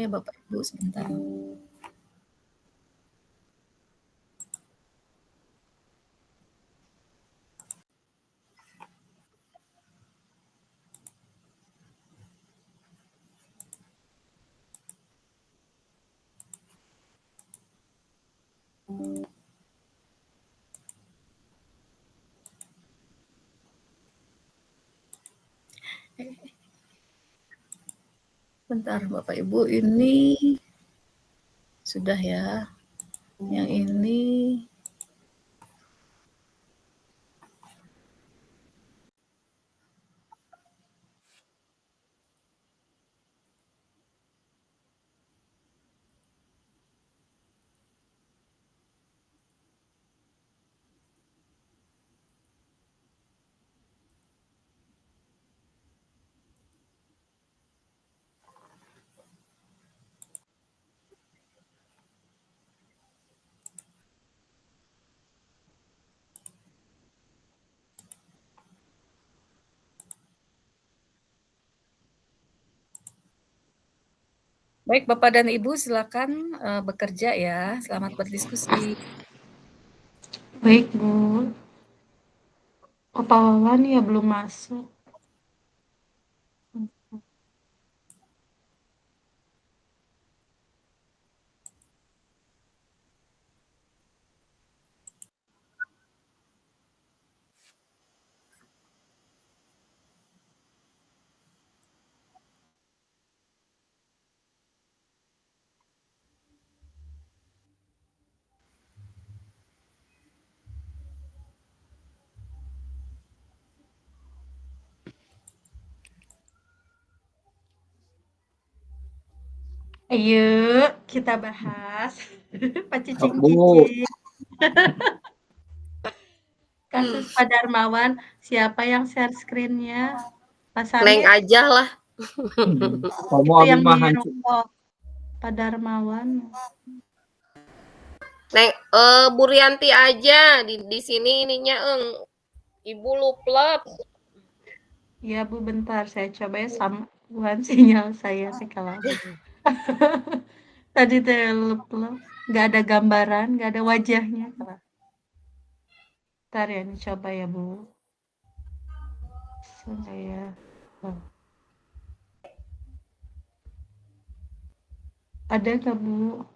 ya Bapak Ibu sebentar. Bentar Bapak Ibu, ini sudah ya. Yang ini baik Bapak dan Ibu silakan bekerja ya. Selamat berdiskusi. Baik Bu. Pak Wawan ya belum masuk. Ayo kita bahas Pak Cicing-cicing. Kasus Pak Darmawan, siapa yang share screen-nya? Pak Neng Sarmi? aja lah. Itu yang di rokok Pak Darmawan. Neng, Bu Rianti aja di sini ininya, Ibu luplep. Ya Bu, bentar saya coba ya sambungan sinyal saya sih kalau tadi luplep, nggak ada gambaran, nggak ada wajahnya. Bentar ya, ini coba ya Bu. Saya ada nggak Bu?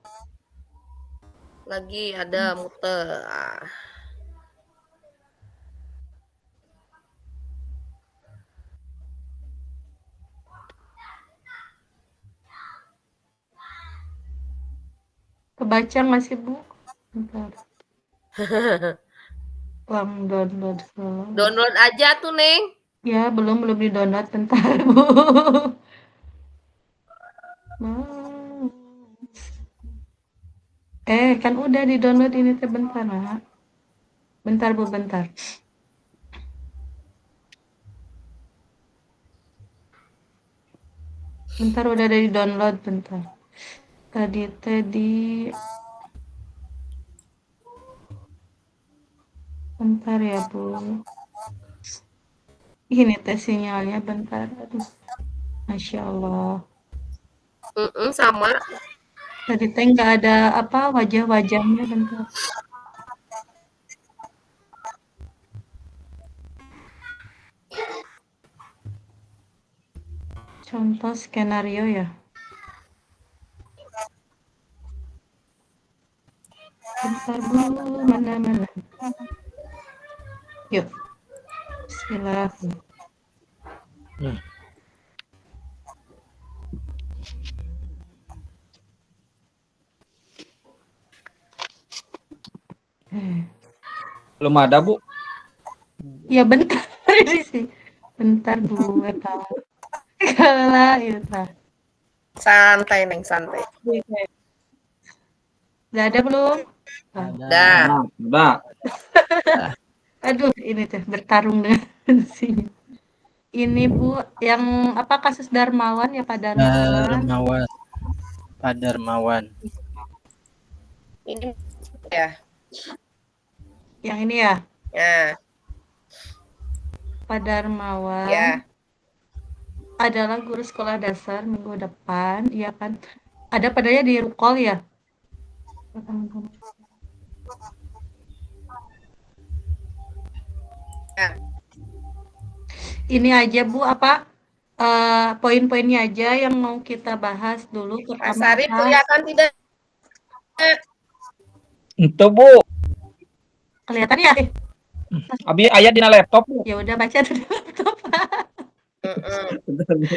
Lagi ada muter. Kebaca nggak sih Bu? Bentar. Download. Download aja tuh Neng. Ya belum di-download, bentar Bu. Kan udah di-download ini teh, bentar Nak. Bentar Bu, bentar. Bentar udah ada di-download, bentar. Tadi bentar ya Bu. Ini teh sinyalnya, bentar. Aduh. Masya Allah. Sama. Tadi teh nggak ada wajah-wajahnya, bentar. Contoh skenario ya. Bentar Bu, mana. Yuk. Bismillah. Belum ada, Bu. Ya bentar ini sih. Bentar Bu, eta. Kalah eta. Santai Neng, santai. Udah ada belum? Udah. Aduh, ini teh bertarung dengan sinyal. Ini Bu, yang kasus Darmawan ya Pak Darmawan? Pak Darmawan. Ini ya. Yang ini ya? Ya. Pak Darmawan. Ya. Adalah guru sekolah dasar minggu depan, iya kan? Ada padanya di Rukol ya? Ya. Ini aja Bu, poin-poinnya aja yang mau kita bahas dulu. Mas Pertama Arif apa? kelihatan tidak? Itu Bu, Kelihatan ya? abi aya dina laptop Bu. Ya udah baca dulu laptop. Mm-mm.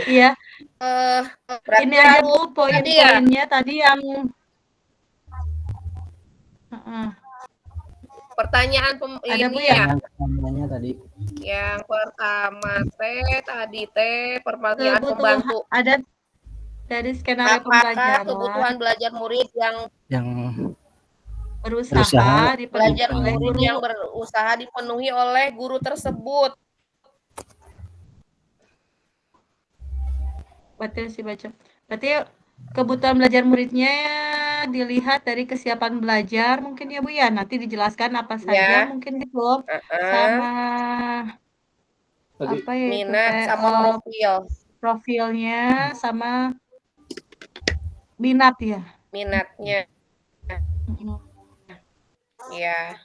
Iya, Berarti ini aja harus Bu, poin-poinnya tadi yang Heeh. pertanyaan Ada Bu ini ya? ya. Pertanyaannya tadi. Yang pertama tadi pertanyaan Tuh, pembantu. ada dari skenario Apakah pembelajaran kebutuhan belajar murid yang Yang berusaha berusaha dipenuhi belajar oleh murid guru? yang berusaha dipenuhi oleh guru tersebut? Berarti sih baca. Berarti kebutuhan belajar muridnya dilihat dari kesiapan belajar mungkin ya Bu ya. Nanti dijelaskan apa saja Ya. mungkin gitu. Sama apa ya itu Minat teh sama profil. profilnya sama minat ya. Minatnya. Ya.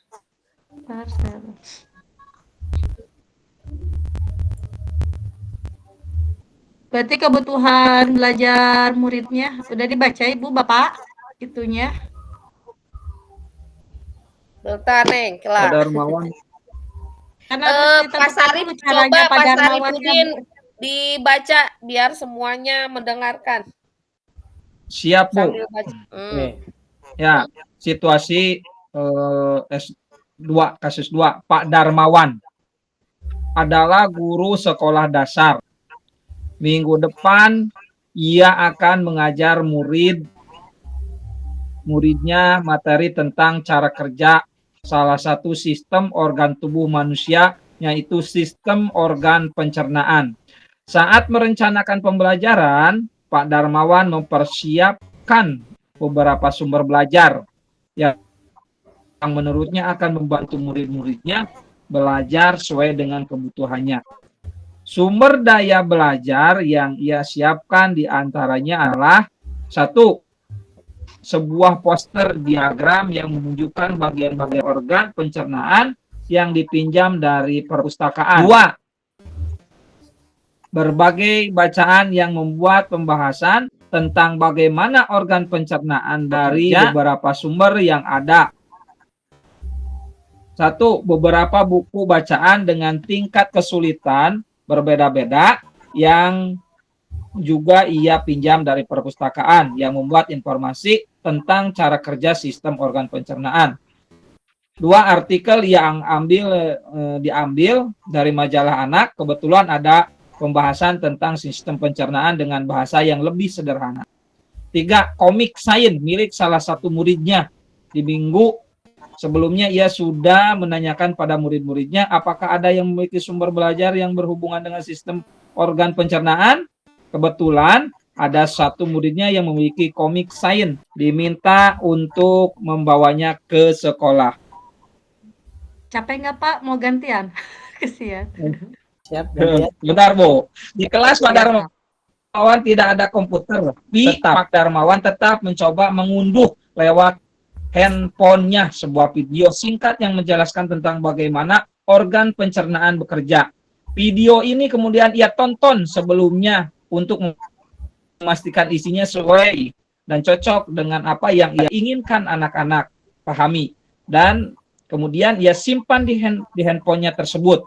Berarti kebutuhan belajar muridnya udah dibaca Ibu Bapak itunya. Bentar, Neng, kelar. Pak Darmawan. Karena harus Pak ditentukan Sarif, dulu coba caranya Pak Pak Darmawan Sarifudin dibaca biar semuanya mendengarkan. Siap Bu. Sambil baca. Oke. Ya, situasi S2 kasus 2 Pak Darmawan adalah guru sekolah dasar. Minggu depan ia akan mengajar muridnya materi tentang cara kerja salah satu sistem organ tubuh manusia, yaitu sistem organ pencernaan. Saat merencanakan pembelajaran, Pak Darmawan mempersiapkan beberapa sumber belajar yang menurutnya akan membantu murid-muridnya belajar sesuai dengan kebutuhannya. Sumber daya belajar yang ia siapkan diantaranya adalah 1. Sebuah poster diagram yang menunjukkan bagian-bagian organ pencernaan yang dipinjam dari perpustakaan. 2. Berbagai bacaan yang membuat pembahasan tentang bagaimana organ pencernaan dari beberapa sumber yang ada. 1. Beberapa buku bacaan dengan tingkat kesulitan berbeda-beda yang juga ia pinjam dari perpustakaan yang membuat informasi tentang cara kerja sistem organ pencernaan. 2. Artikel yang diambil dari majalah anak, kebetulan ada pembahasan tentang sistem pencernaan dengan bahasa yang lebih sederhana. 3. Komik sains milik salah satu muridnya. Di minggu sebelumnya ia sudah menanyakan pada murid-muridnya apakah ada yang memiliki sumber belajar yang berhubungan dengan sistem organ pencernaan. Kebetulan ada satu muridnya yang memiliki komik sains, diminta untuk membawanya ke sekolah. Capek nggak Pak? Mau gantian? Kesian. siap. Bentar Bu, di kelas Pak Darmawan tidak ada komputer, tapi Pak Darmawan tetap mencoba mengunduh lewat handphonenya sebuah video singkat yang menjelaskan tentang bagaimana organ pencernaan bekerja. Video ini kemudian ia tonton sebelumnya untuk memastikan isinya sesuai dan cocok dengan apa yang ia inginkan anak-anak pahami. Dan kemudian ia simpan di handphonenya tersebut.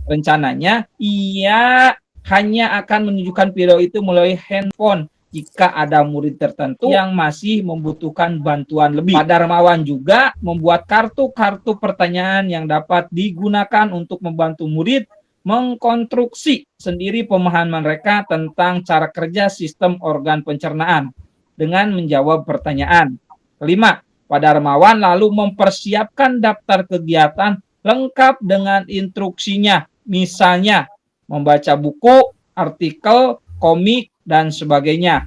Rencananya ia hanya akan menunjukkan video itu melalui handphone jika ada murid tertentu yang masih membutuhkan bantuan lebih. Pak Darmawan juga membuat kartu-kartu pertanyaan yang dapat digunakan untuk membantu murid mengkonstruksi sendiri pemahaman mereka tentang cara kerja sistem organ pencernaan dengan menjawab pertanyaan. 5. Pak Darmawan lalu mempersiapkan daftar kegiatan lengkap dengan instruksinya, misalnya membaca buku, artikel, komik, dan sebagainya.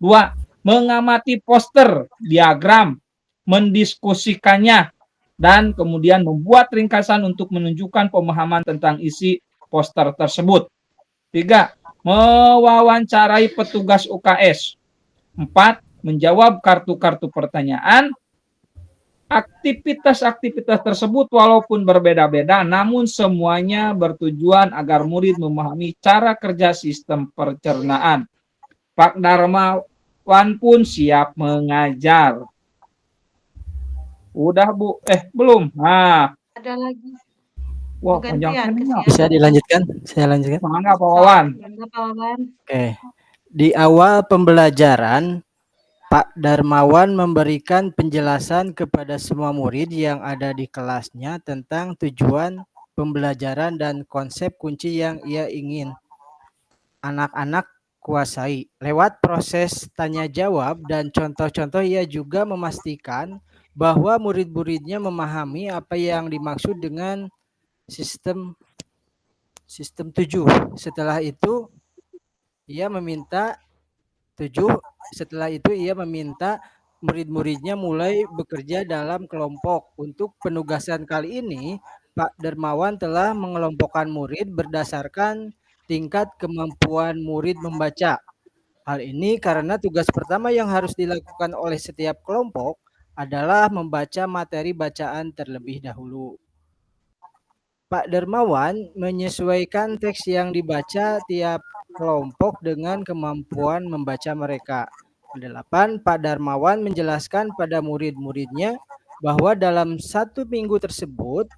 2. Mengamati poster, diagram, mendiskusikannya, dan kemudian membuat ringkasan untuk menunjukkan pemahaman tentang isi poster tersebut. 3. Mewawancarai petugas UKS. 4. menjawab kartu-kartu pertanyaan. Aktivitas-aktivitas tersebut walaupun berbeda-beda, namun semuanya bertujuan agar murid memahami cara kerja sistem pencernaan. Pak Darmawan pun siap mengajar. Udah Bu? Belum. Nah, Ada lagi. wah Gantian, panjang kan ya. Bisa dilanjutkan? Saya lanjutkan. Mangga Pak Wawan. Mangga, Pak Wawan. Oke. Di awal pembelajaran, Pak Darmawan memberikan penjelasan kepada semua murid yang ada di kelasnya tentang tujuan pembelajaran dan konsep kunci yang ia ingin anak-anak kuasai. Lewat proses tanya jawab dan contoh-contoh, ia juga memastikan bahwa murid-muridnya memahami apa yang dimaksud dengan sistem 7. Setelah itu ia meminta murid-muridnya mulai bekerja dalam kelompok. Untuk penugasan kali ini, Pak Darmawan telah mengelompokkan murid berdasarkan tingkat kemampuan murid membaca. Hal ini karena tugas pertama yang harus dilakukan oleh setiap kelompok adalah membaca materi bacaan terlebih dahulu. Pak Darmawan menyesuaikan teks yang dibaca tiap kelompok dengan kemampuan membaca mereka. 8. Pak Darmawan menjelaskan pada murid-muridnya bahwa dalam 1 minggu tersebut,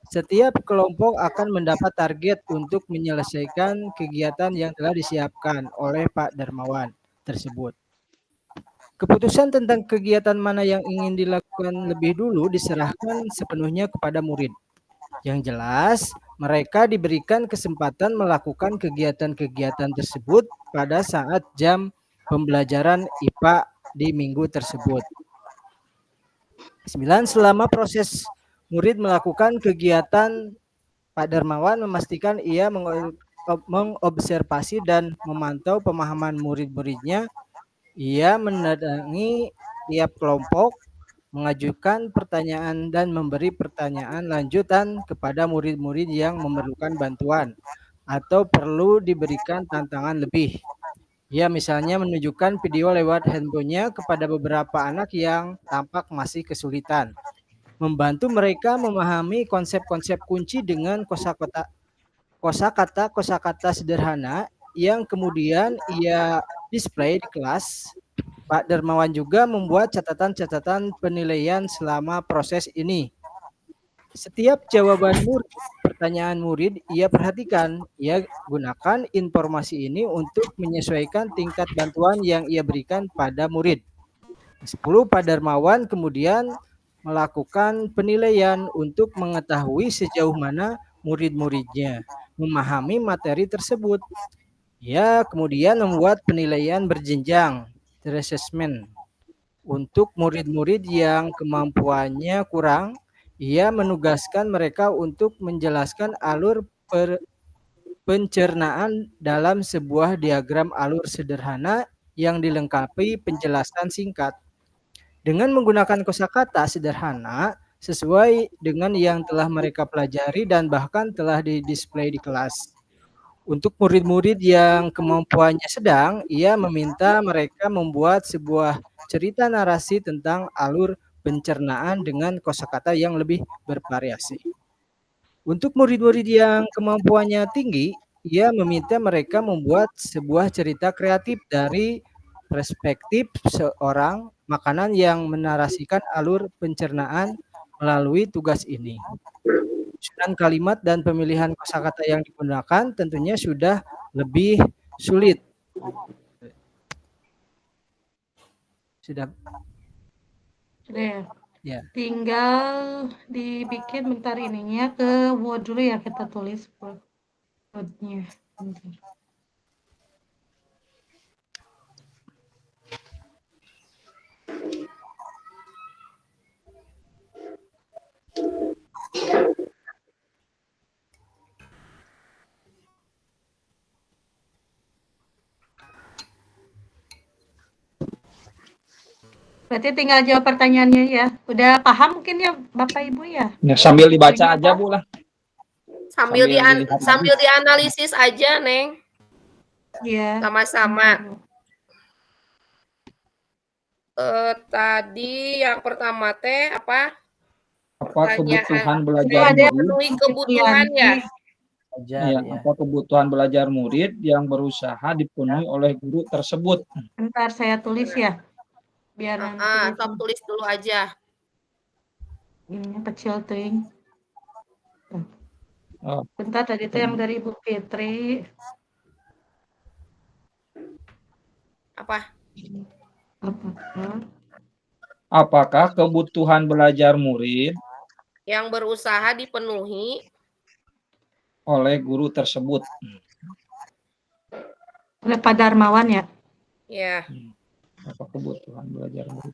setiap kelompok akan mendapat target untuk menyelesaikan kegiatan yang telah disiapkan oleh Pak Darmawan tersebut. Keputusan tentang kegiatan mana yang ingin dilakukan lebih dulu diserahkan sepenuhnya kepada murid. Yang jelas, mereka diberikan kesempatan melakukan kegiatan-kegiatan tersebut pada saat jam pembelajaran IPA di minggu tersebut. 9. Selama proses murid melakukan kegiatan, Pak Darmawan memastikan ia mengobservasi dan memantau pemahaman murid-muridnya. Ia mendatangi tiap kelompok, mengajukan pertanyaan dan memberi pertanyaan lanjutan kepada murid-murid yang memerlukan bantuan atau perlu diberikan tantangan lebih. Ya, misalnya menunjukkan video lewat handphonenya kepada beberapa anak yang tampak masih kesulitan. Membantu mereka memahami konsep-konsep kunci dengan kosakata sederhana yang kemudian ia display di kelas. Pak Darmawan juga membuat catatan-catatan penilaian selama proses ini. Setiap jawaban pertanyaan murid ia perhatikan. Ia gunakan informasi ini untuk menyesuaikan tingkat bantuan yang ia berikan pada murid. 10. Pak Darmawan kemudian melakukan penilaian untuk mengetahui sejauh mana murid-muridnya memahami materi tersebut. Ia kemudian membuat penilaian berjenjang, assessment. Untuk murid-murid yang kemampuannya kurang, ia menugaskan mereka untuk menjelaskan alur pencernaan dalam sebuah diagram alur sederhana yang dilengkapi penjelasan singkat. Dengan menggunakan kosakata sederhana sesuai dengan yang telah mereka pelajari dan bahkan telah didisplay di kelas. Untuk murid-murid yang kemampuannya sedang, ia meminta mereka membuat sebuah cerita narasi tentang alur pencernaan dengan kosakata yang lebih bervariasi. Untuk murid-murid yang kemampuannya tinggi, ia meminta mereka membuat sebuah cerita kreatif dari perspektif seorang makanan yang menarasikan alur pencernaan melalui tugas ini. Susunan kalimat dan pemilihan kosakata yang digunakan tentunya sudah lebih sulit. Sudah ya. Tinggal dibikin bentar ininya ke Word dulu ya, kita tulis Word-nya. Berarti tinggal jawab pertanyaannya ya. Udah paham mungkin ya Bapak Ibu ya? Ya, sambil dibaca aja Bu lah. Sambil dianalisis aja, Neng. Iya. Sama-sama. Tadi yang pertama teh apa? Apa kebutuhan Pertanyaan belajar Ada yang murid? memenuhi kebutuhan ya. Belajar Ya, ya. apa kebutuhan belajar murid yang berusaha dipenuhi oleh guru tersebut? Bentar saya tulis ya, biar nanti Sok tulis dulu aja. ininya kecil ting. Oh, Bentar tadi itu yang dari Ibu Fitri. Apa? apakah kebutuhan belajar murid Yang berusaha dipenuhi oleh guru tersebut? Oleh Pak Darmawan ya. ya. Apa kebutuhan belajar murid?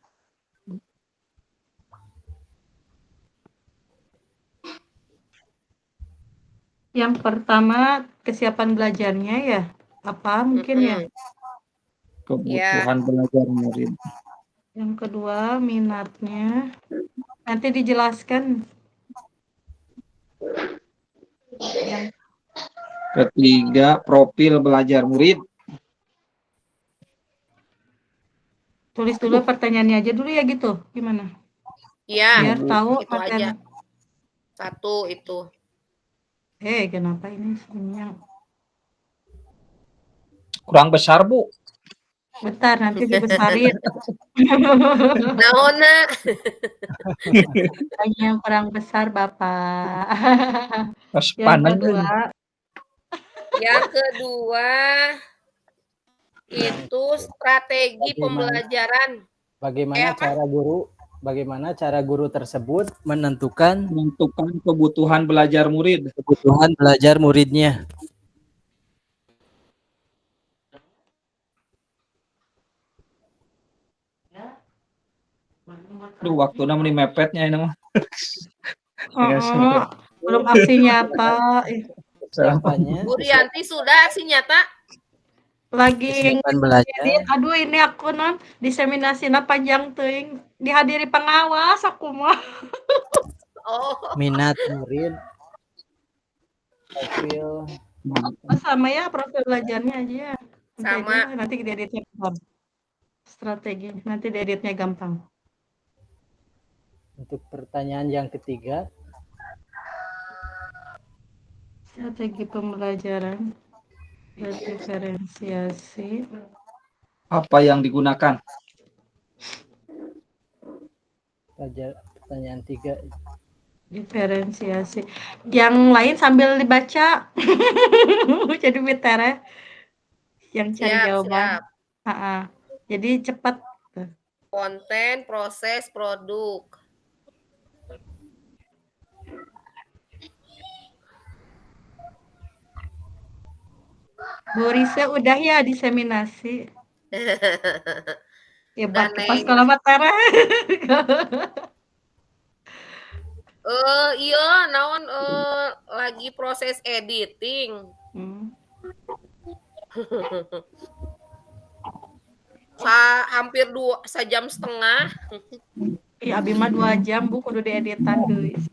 Yang pertama kesiapan belajarnya ya. Apa mungkin ya? Kebutuhan belajar murid. Yang kedua minatnya. Nanti dijelaskan. Yang Ketiga, profil belajar murid. tulis dulu pertanyaannya aja dulu ya gitu. Gimana? Ya, Biar tahu itu aja. materi. Satu itu. Kenapa ini yang Kurang besar, Bu. bentar nanti dibesarin. Naona. Tanya yang kurang besar Bapak. Pas Yang panen. kedua itu strategi pembelajaran. Bagaimana cara guru tersebut menentukan kebutuhan belajar murid. kebutuhan belajar muridnya. Duh, waktunya meni mepetnya ini mah. Belum aksi nyata. Siapanya? Bu Rianti sudah aksi nyata? Lagi belajar. aduh ini aku diseminasinya panjang teuing. Dihadiri pengawas aku mah. Minat murid. Profil. Sama ya profil belajarnya aja. Sama. Nanti dieditnya gampang. Strategi nanti dieditnya gampang. Untuk pertanyaan yang ketiga. Strategi pembelajaran dan diferensiasi. Apa yang digunakan? Pertanyaan 3. Diferensiasi. Yang lain sambil dibaca. Jadi bicara yang cari jawaban. Jadi cepat. Konten, proses, produk. Bu Risa udah ya diseminasi. Hebat pas kalau materi. Iya, naon lagi proses editing. Hampir 1,5 jam. Iya, abi mah 2 jam Bu kudu dieditan geus.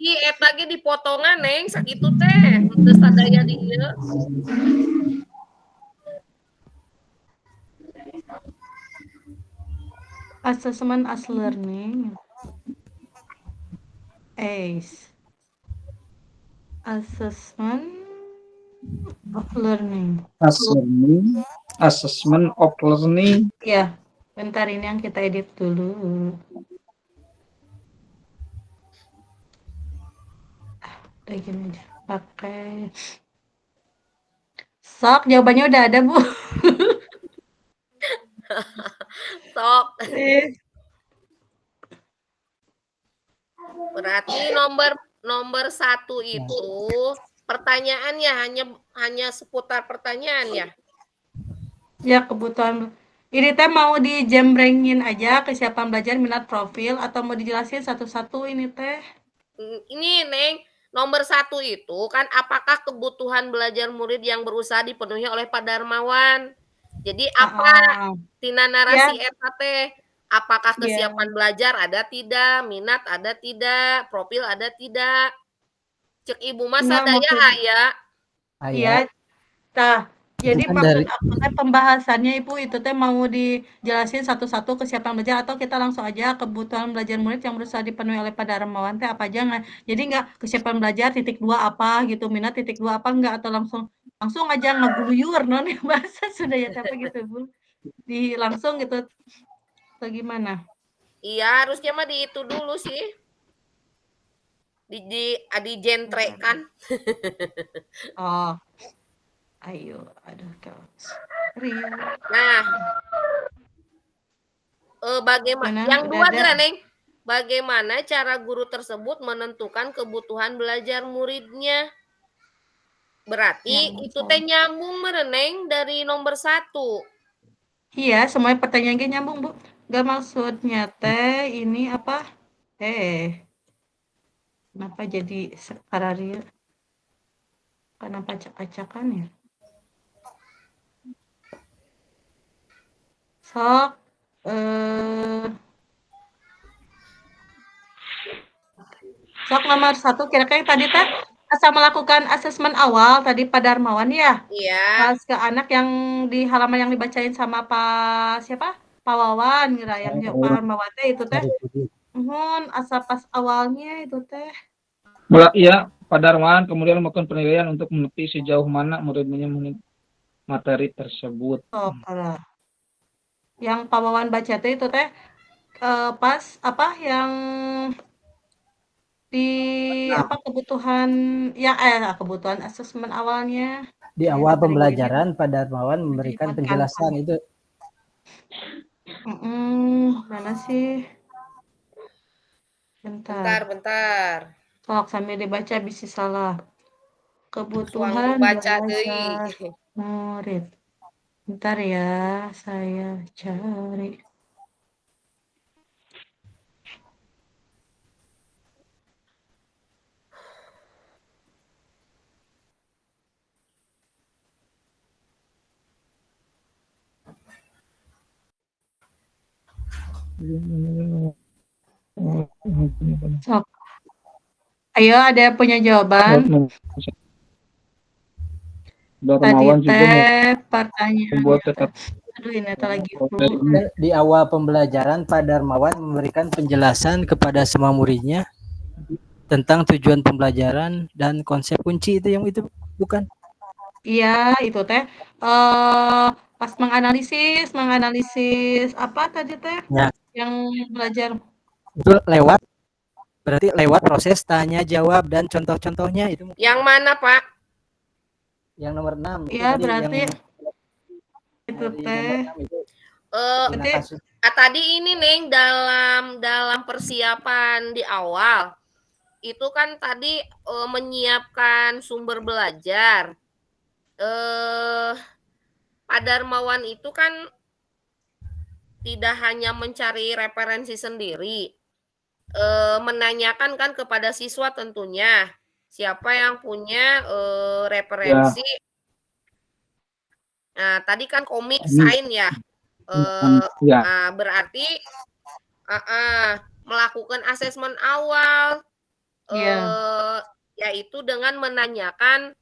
Eta ge dipotongan neng sakitu teh, teu sadaya di ieu. Assessment as learning. Assessment of learning. Assessment of learning. Ya, bentar ini yang kita edit dulu. Udah gini aja. Pakai. Sok, jawabannya udah ada, Bu. Sok. Berarti nomor 1 itu pertanyaannya hanya seputar pertanyaan ya? Ya, kebutuhan. Ini teh mau dijembrengin aja kesiapan belajar, minat, profil, atau mau dijelasin satu-satu ini teh? Ini Neng, nomor 1 itu kan apakah kebutuhan belajar murid yang berusaha dipenuhi oleh Pak Darmawan. Jadi apa tina narasi eta teh? Apakah kesiapan belajar ada tidak, minat ada tidak, profil ada tidak? Cek Ibu mah sadaya aya. Iya. Tah, Jadi Bukan maksud dari aku teh pembahasannya Ibu itu teh mau dijelasin satu-satu kesiapan belajar atau kita langsung aja kebutuhan belajar murid yang berusaha dipenuhi oleh Pak Darmawan teh apa aja nggak? Jadi nggak kesiapan belajar titik 2 apa gitu, minat titik 2 apa enggak atau langsung langsung aja ngeguyur non ya bahasa sudah ya apa gitu Bu. Di langsung gitu atau gimana? Iya, harusnya mah di itu dulu sih. Dijentrekan. Oh, ayo, aduh Rio. Nah, bagaimana Gimana? yang Udah dua ada? geura, Neng. Bagaimana cara guru tersebut menentukan kebutuhan belajar muridnya? Berarti Yang itu teh nyambung meureun, Neng, dari nomor 1. Iya, semuanya pertanyaan ge nyambung, Bu. Gak maksudnya teh ini apa? Kenapa jadi sekararia? Kenapa acak-acakan ya? Sok, sok nomor 1 kira-kira yang tadi teh asa melakukan asesmen awal tadi Pak Darmawan ya? Iya. Pas ke anak yang di halaman yang dibacain sama Pak siapa? Pak Wawan ngira yang Pak Darmawan teh itu teh. Asa pas awalnya itu teh. Iya, Pak Darmawan kemudian melakukan penilaian untuk meneliti sejauh mana murid-muridnya materi tersebut. Oh, yang Pak Wawan baca teh itu teh pas apa yang di apa kebutuhan yang kebutuhan asesmen awalnya. di awal pembelajaran Pak Darmawan memberikan Diingatkan. penjelasan itu. Mana sih? Bentar. Sok sambil dibaca bisa salah. Kebutuhan Suang baca belajar deui. murid. Bentar ya, saya cari. Sok. Ayo, ada yang punya jawaban? Tadi teh pertanyaan. Aduh, ini lagi Di awal pembelajaran Pak Darmawan memberikan penjelasan kepada semua muridnya tentang tujuan pembelajaran dan konsep kunci itu yang itu bukan? Iya, itu teh pas menganalisis apa tadi teh? Ya. Yang belajar. Itu berarti lewat proses tanya jawab dan contoh-contohnya itu. Yang mana, Pak? Yang nomor 6. Iya, berarti itu teh. Tadi ini Neng dalam persiapan di awal itu kan tadi menyiapkan sumber belajar. Pak Darmawan itu kan tidak hanya mencari referensi sendiri, menanyakan kan kepada siswa tentunya siapa yang punya referensi. Nah, tadi kan komik sains ya. Nah, berarti melakukan asesmen awal, yaitu dengan menanyakan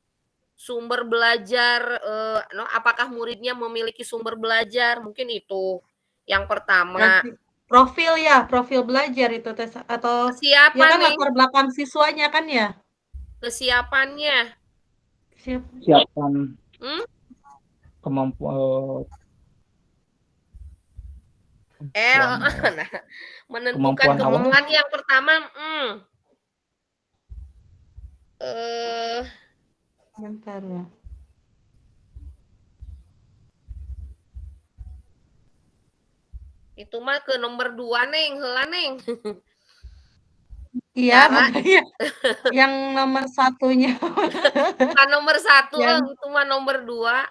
sumber belajar, apakah muridnya memiliki sumber belajar, mungkin itu yang pertama. Profil belajar itu tes atau kesiapan ya kan nih. latar belakang siswanya kan ya? Kesiapannya. Kesiapan. Kemampuan. Menentukan kemampuan yang pertama. Bentar ya. Itu mah ke nomor 2 Neng, heula Neng. Iya, makanya yang nomor 1-nya. Bukan nomor 1, itu mah nomor 2.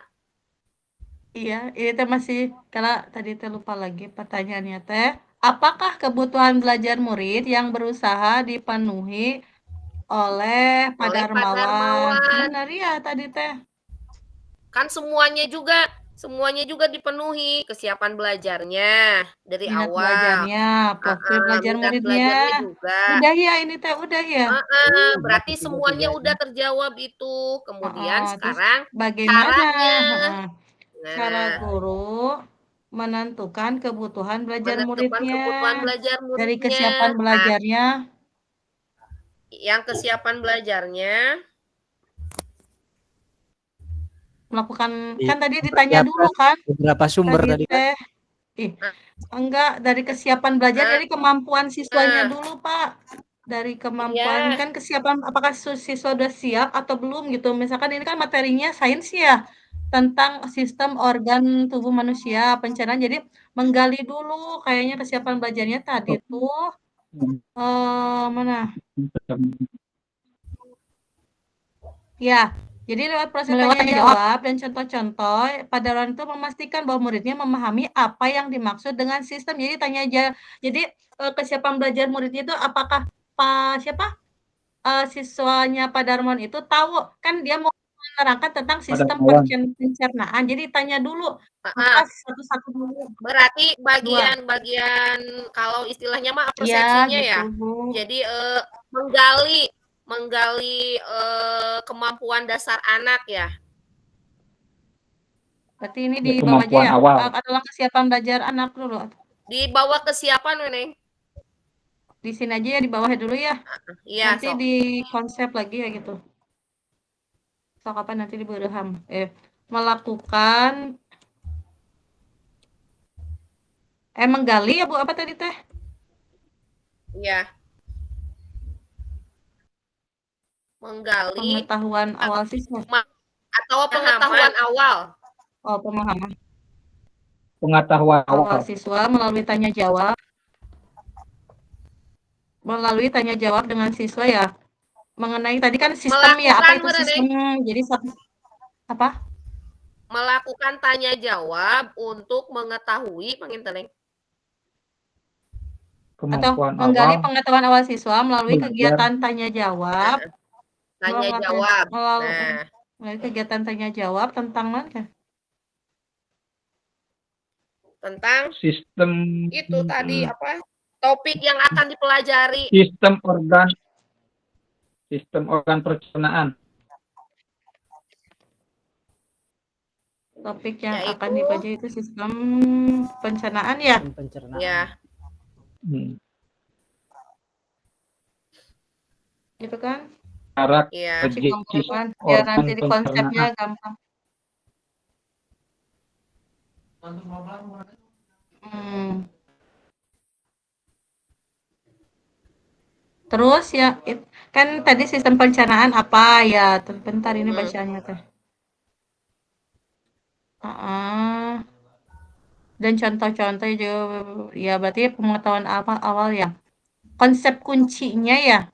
Iya, ini teh masih karena tadi teh lupa lagi pertanyaannya teh. Apakah kebutuhan belajar murid yang berusaha dipenuhi oleh Pak Darmawan? Benar ya tadi teh. Kan semuanya juga Semuanya juga dipenuhi, kesiapan belajarnya dari Minat awal. belajarnya, profil belajar Minat muridnya. belajarnya juga. Udah ya ini teh, udah ya? Berarti semuanya udah terjawab itu. Kemudian Terus sekarang bagaimana caranya. cara Nah, guru menentukan kebutuhan belajar menentukan muridnya kebutuhan belajar dari muridnya. kesiapan Nah, belajarnya? yang kesiapan belajarnya Melakukan, Iya, kan tadi ditanya dulu kan beberapa sumber tadi kan. teh. Enggak, dari kesiapan belajar, dari kemampuan siswanya dulu, Pak. Dari kemampuan, Iya. kan kesiapan, apakah siswa udah siap atau belum gitu. Misalkan ini kan materinya sains ya, tentang sistem organ tubuh manusia, pencernaan. Jadi menggali dulu kayaknya kesiapan belajarnya tadi tuh mana? Ya, jadi lewat proses tanya jawab dan contoh-contoh, padawan itu memastikan bahwa muridnya memahami apa yang dimaksud dengan sistem. Jadi tanya aja. Jadi kesiapan belajar muridnya itu apakah siswanya Pak Darmon itu tahu, kan dia mau menerangkan tentang sistem pencernaan. Jadi tanya dulu apa satu-satu dulu. Berarti bagian kalau istilahnya mah persepsinya gitu, ya. Bu. Jadi menggali kemampuan dasar anak ya. Berarti ini di bawah aja ya. awal. Adalah kesiapan belajar anak dulu. Di bawah kesiapan, Neng. Di sini aja ya, di bawah dulu ya. Iya, Nanti di konsep lagi ya gitu. So kapan nanti di Berham. Melakukan menggali ya Bu, apa tadi teh? Iya. Menggali pengetahuan awal siswa atau pengetahuan awal. Oh, pemahaman Pengetahuan awal siswa melalui tanya jawab. Melalui tanya jawab dengan siswa ya. Mengenai tadi kan sistem ya, apa itu sistem? Jadi apa? Melakukan tanya jawab untuk mengetahui penginteleng. Atau menggali pengetahuan awal siswa melalui kegiatan tanya jawab. Melalui kegiatan tanya jawab tentang mana? Tentang sistem itu tadi apa? Topik yang akan dipelajari. Sistem organ pencernaan. Topik yang akan dipelajari itu sistem pencernaan ya? Pencernaan. Ya. Gitu kan? Biar nanti di konsepnya gampang. Terus ya, kan tadi sistem pencernaan apa ya? Bentar ini bacanya teh. Dan contoh-contoh juga ya, berarti pengetahuan awal ya. Konsep kuncinya ya.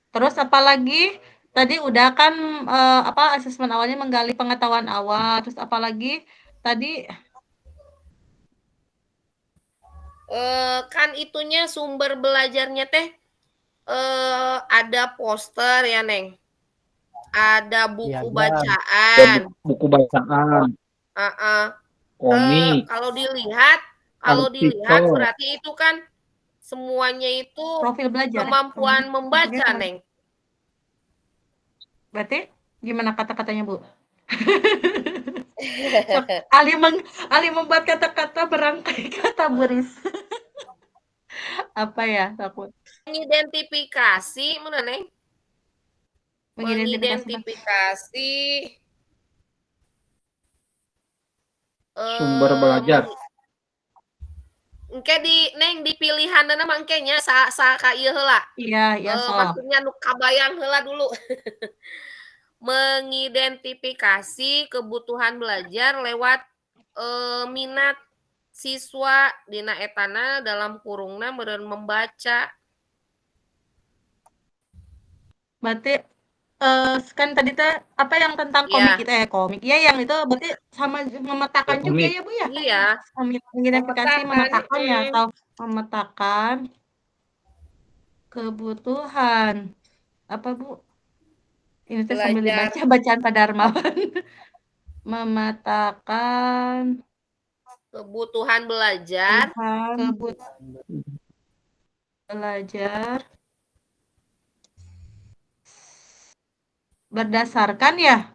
Terus apalagi tadi udah kan asesmen awalnya menggali pengetahuan awal. Terus apalagi tadi kan itunya sumber belajarnya teh ada poster ya, Neng. Ada buku bacaan. Komik. Kalau dilihat berarti itu kan semuanya itu profil belajar. Kemampuan membaca, Neng. Berarti gimana kata-katanya, Bu? Ali membuat kata-kata berangkai kata beris. Apa ya, takut? Mengidentifikasi, mana, Neng? Mengidentifikasi sumber belajar. Engke Neng di pilihan nama engkenya sa ka ieu heula. Iya, maksudnya nu kabayang heula dulu. Mengidentifikasi kebutuhan belajar lewat minat siswa dina etana dalam kurungna meureun membaca. Berarti kan tadi teh apa yang tentang komik itu komik ya, yang itu berarti sama memetakan juga ya Bu ya? Iya. Mengidentifikasi memetakan ya, atau memetakan kebutuhan apa Bu? Ini teh sambil dibaca bacaan Pak Darmawan. memetakan kebutuhan belajar belajar berdasarkan ya.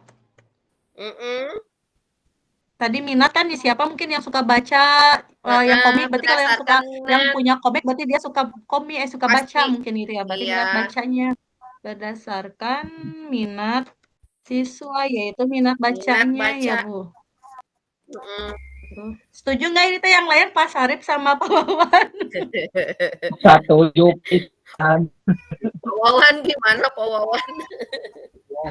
Tadi minat kan di siapa mungkin yang suka baca, yang komik berarti kalau yang suka yang punya komik berarti dia suka komik, suka baca mungkin gitu ya. Berarti minat bacanya berdasarkan minat siswa yaitu minat bacanya ya, Bu. Setuju nggak ini teh yang lain Pak Sarip sama Pak Wawan? Setuju pisan. Pak Wawan gimana Pak Wawan?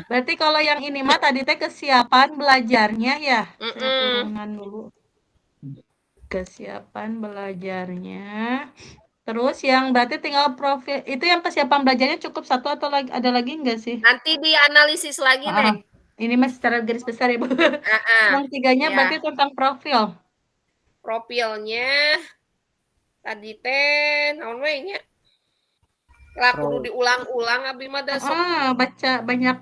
Berarti kalau yang ini mah tadi teh kesiapan belajarnya ya. Saya turunan dulu. Kesiapan belajarnya. Terus yang berarti tinggal profil itu yang kesiapan belajarnya cukup satu atau ada lagi enggak sih? Nanti dianalisis lagi, Neng. Ini masih secara garis besar ya, Bu. Yang tiganya berarti tentang profil. Profilnya tadi teh naon we nya? Lah kudu diulang-ulang abdi mah da sok. Baca banyak.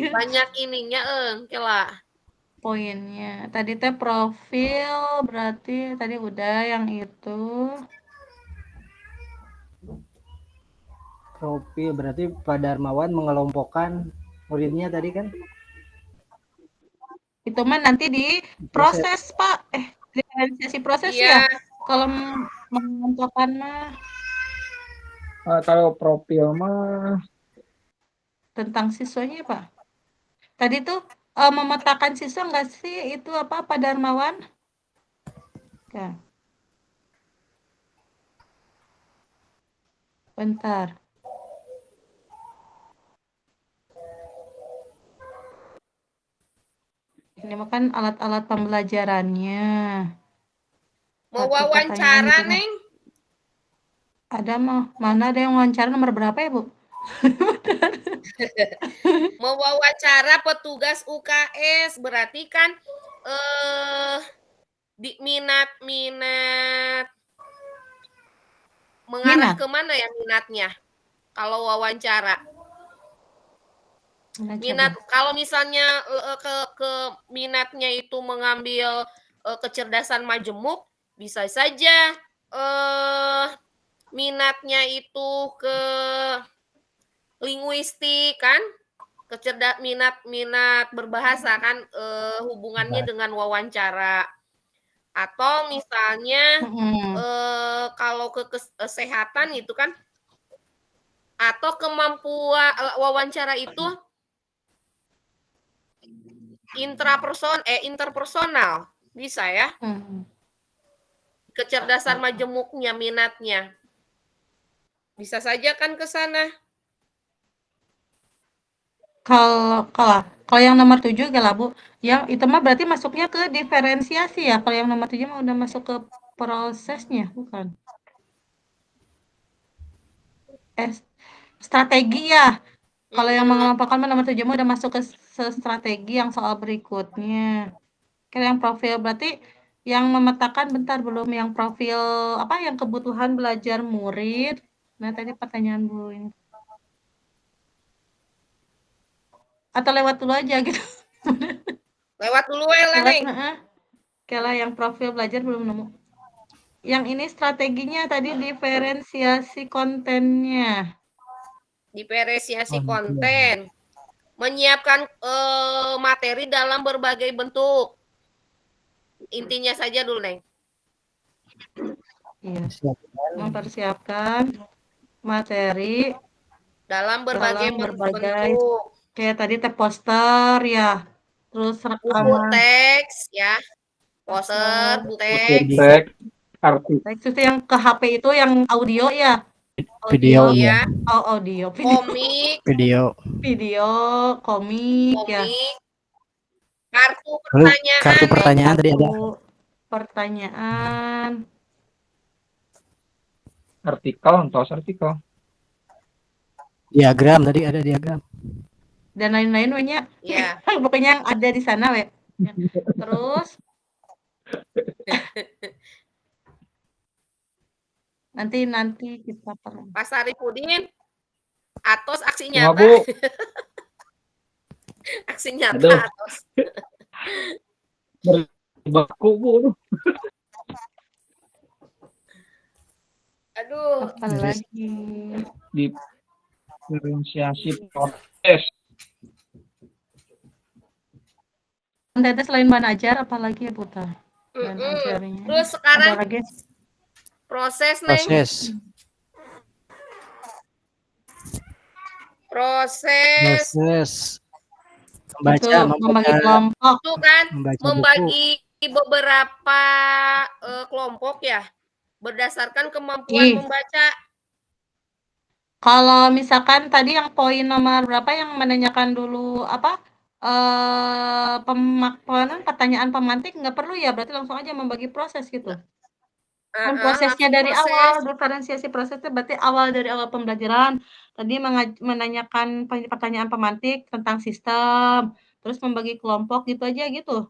Banyak ininya kela. Poinnya. Tadi teh profil berarti tadi udah yang itu. Profil berarti Pak Darmawan mengelompokkan muridnya tadi kan? Itu mah nanti di proses, Pak. Diferensiasi proses ya. Kalau mengelompokkan mah Kalau profil mah tentang siswanya, Pak. Tadi tuh memetakan siswa enggak sih itu apa Pak Darmawan? Oke. Bentar. Ini mah kan alat-alat pembelajarannya. Mau wawancara, Neng? Ada mah. Mana ada yang wawancara nomor berapa ya, Bu? Mau wawancara petugas UKS berarti kan di minat mengarah kemana ya minatnya kalau wawancara? Minat kalau misalnya ke minatnya itu mengambil kecerdasan majemuk, bisa saja minatnya itu ke linguistik kan, minat berbahasa kan hubungannya dengan wawancara. Atau misalnya kalau ke kesehatan itu kan, atau kemampuan wawancara itu interpersonal bisa ya. Kecerdasan majemuknya, minatnya bisa saja kan ke sana. Kalau yang nomor 7 lah, Bu. Yang itu mah berarti masuknya ke diferensiasi ya. Kalau yang nomor 7 mah udah masuk ke prosesnya, bukan? Strategi ya. Kalau yang mengelompokkan nomor 7 mah udah masuk ke strategi yang soal berikutnya. Kalau yang profil berarti yang memetakan bentar belum yang profil apa yang kebutuhan belajar murid. Nah, tadi pertanyaan dulu ini. Atau lewat dulu aja gitu. Lewat dulu ya, Neng. Kalau yang profil belajar belum nemu. Yang ini strateginya tadi diferensiasi kontennya. Diferensiasi konten. Menyiapkan materi dalam berbagai bentuk. Intinya saja dulu, Neng. Iya. Mempersiapkan materi dalam berbagai bentuk. Kayak tadi poster ya. Terus buku teks ya. Poster, buku teks. Teks itu yang ke HP itu yang audio ya. Video ya. Audio. Komik. Video, komik ya. Kartu pertanyaan. Kartu pertanyaan tadi ada. Pertanyaan. Artikel. Diagram tadi ada diagram. Dan lain-lain wenya. Iya. Pokoknya yang ada di sana we. Terus nanti kita perlu. Pak Saripudin. Atos aksi nyata. Bu. Aksi nyata Atos. Berbaku, Bu. Aduh. Apalagi. Diferensiasi proses. Tete selain bahan ajar apalagi ya Putar? Bahan ajarnya. Terus sekarang ada lagi proses, Neng. Proses membagi kelompok. itu kan membaca membagi beberapa kelompok ya berdasarkan kemampuan membaca. Kalau misalkan tadi yang poin nomor berapa yang menanyakan dulu apa pertanyaan pemantik nggak perlu ya, berarti langsung aja membagi proses gitu. Kan prosesnya dari awal, diferensiasi prosesnya berarti awal dari awal pembelajaran. Tadi menanyakan pertanyaan pemantik tentang sistem, terus membagi kelompok gitu aja gitu.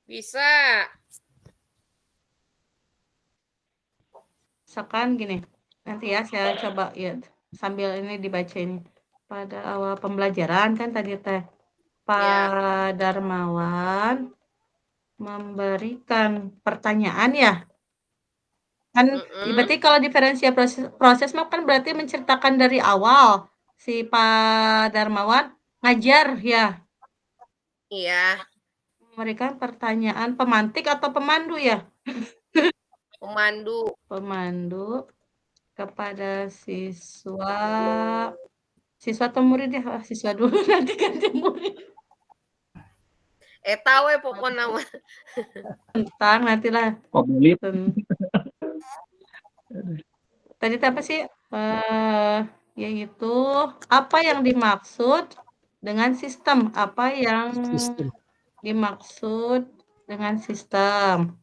Bisa. Misalkan gini, nanti ya saya coba ya sambil ini dibaca ini. Pada awal pembelajaran kan tadi teh Pak Darmawan memberikan pertanyaan ya. Kan berarti kalau diferensiasi proses mah kan berarti menceritakan dari awal si Pak Darmawan ngajar ya. Iya. Memberikan pertanyaan pemantik atau pemandu ya? Pemandu kepada siswa atau murid ya? Siswa dulu nanti ganti murid. Tahu pokoknya Tentang nantilah. Tadi apa sih? Yaitu apa yang dimaksud dengan sistem? Apa yang dimaksud dengan sistem?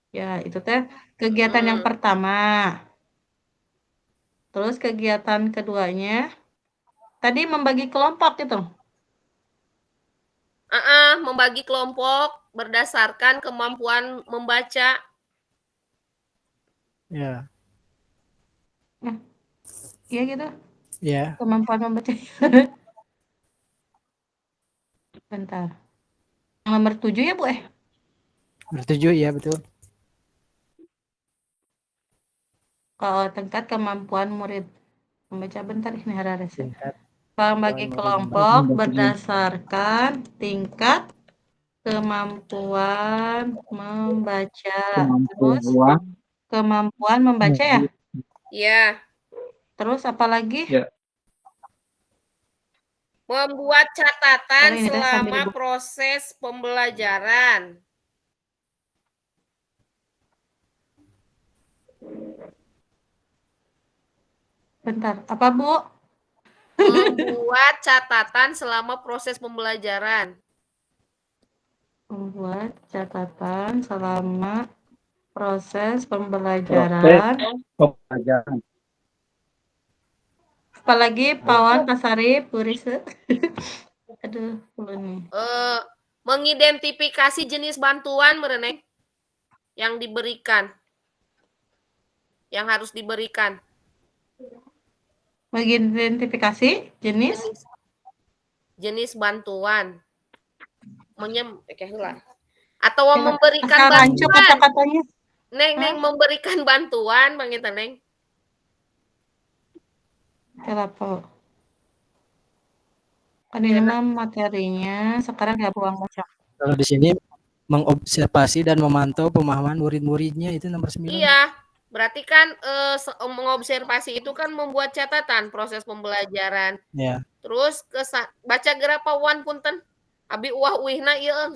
Ya, itu teh kegiatan yang pertama. Terus kegiatan keduanya tadi membagi kelompok gitu. Membagi kelompok berdasarkan kemampuan membaca. Ya. Iya gitu. Ya. Kemampuan membaca. Bentar. Nomor 7 ya, Bu? Nomor 7 ya, betul. Kalau tingkat kemampuan murid membaca bentar ini harus. Membagi kelompok berdasarkan tingkat kemampuan membaca. Terus kemampuan membaca ya? Iya. Terus apa lagi? Ya. Membuat catatan selama proses pembelajaran. Bentar, apa Bu? Membuat catatan selama proses pembelajaran. Membuat catatan selama proses pembelajaran. Apalagi Pawan, Pasarip, Purise. Aduh, belum nih. Mengidentifikasi jenis bantuan mereneng yang diberikan. Yang harus diberikan. Mengidentifikasi jenis bantuan. Atau memberikan bantuan. Kata-katanya. Neng memberikan bantuan, Bang Intan, Neng. Kenapa? Kan ini mah materinya sekarang ya buang baca. Kalau di sini mengobservasi dan memantau pemahaman murid-muridnya itu nomor 9. Iya, berarti kan mengobservasi itu kan membuat catatan proses pembelajaran. Ya. Terus baca gerapa wan punten. Abi uah uihna ieu.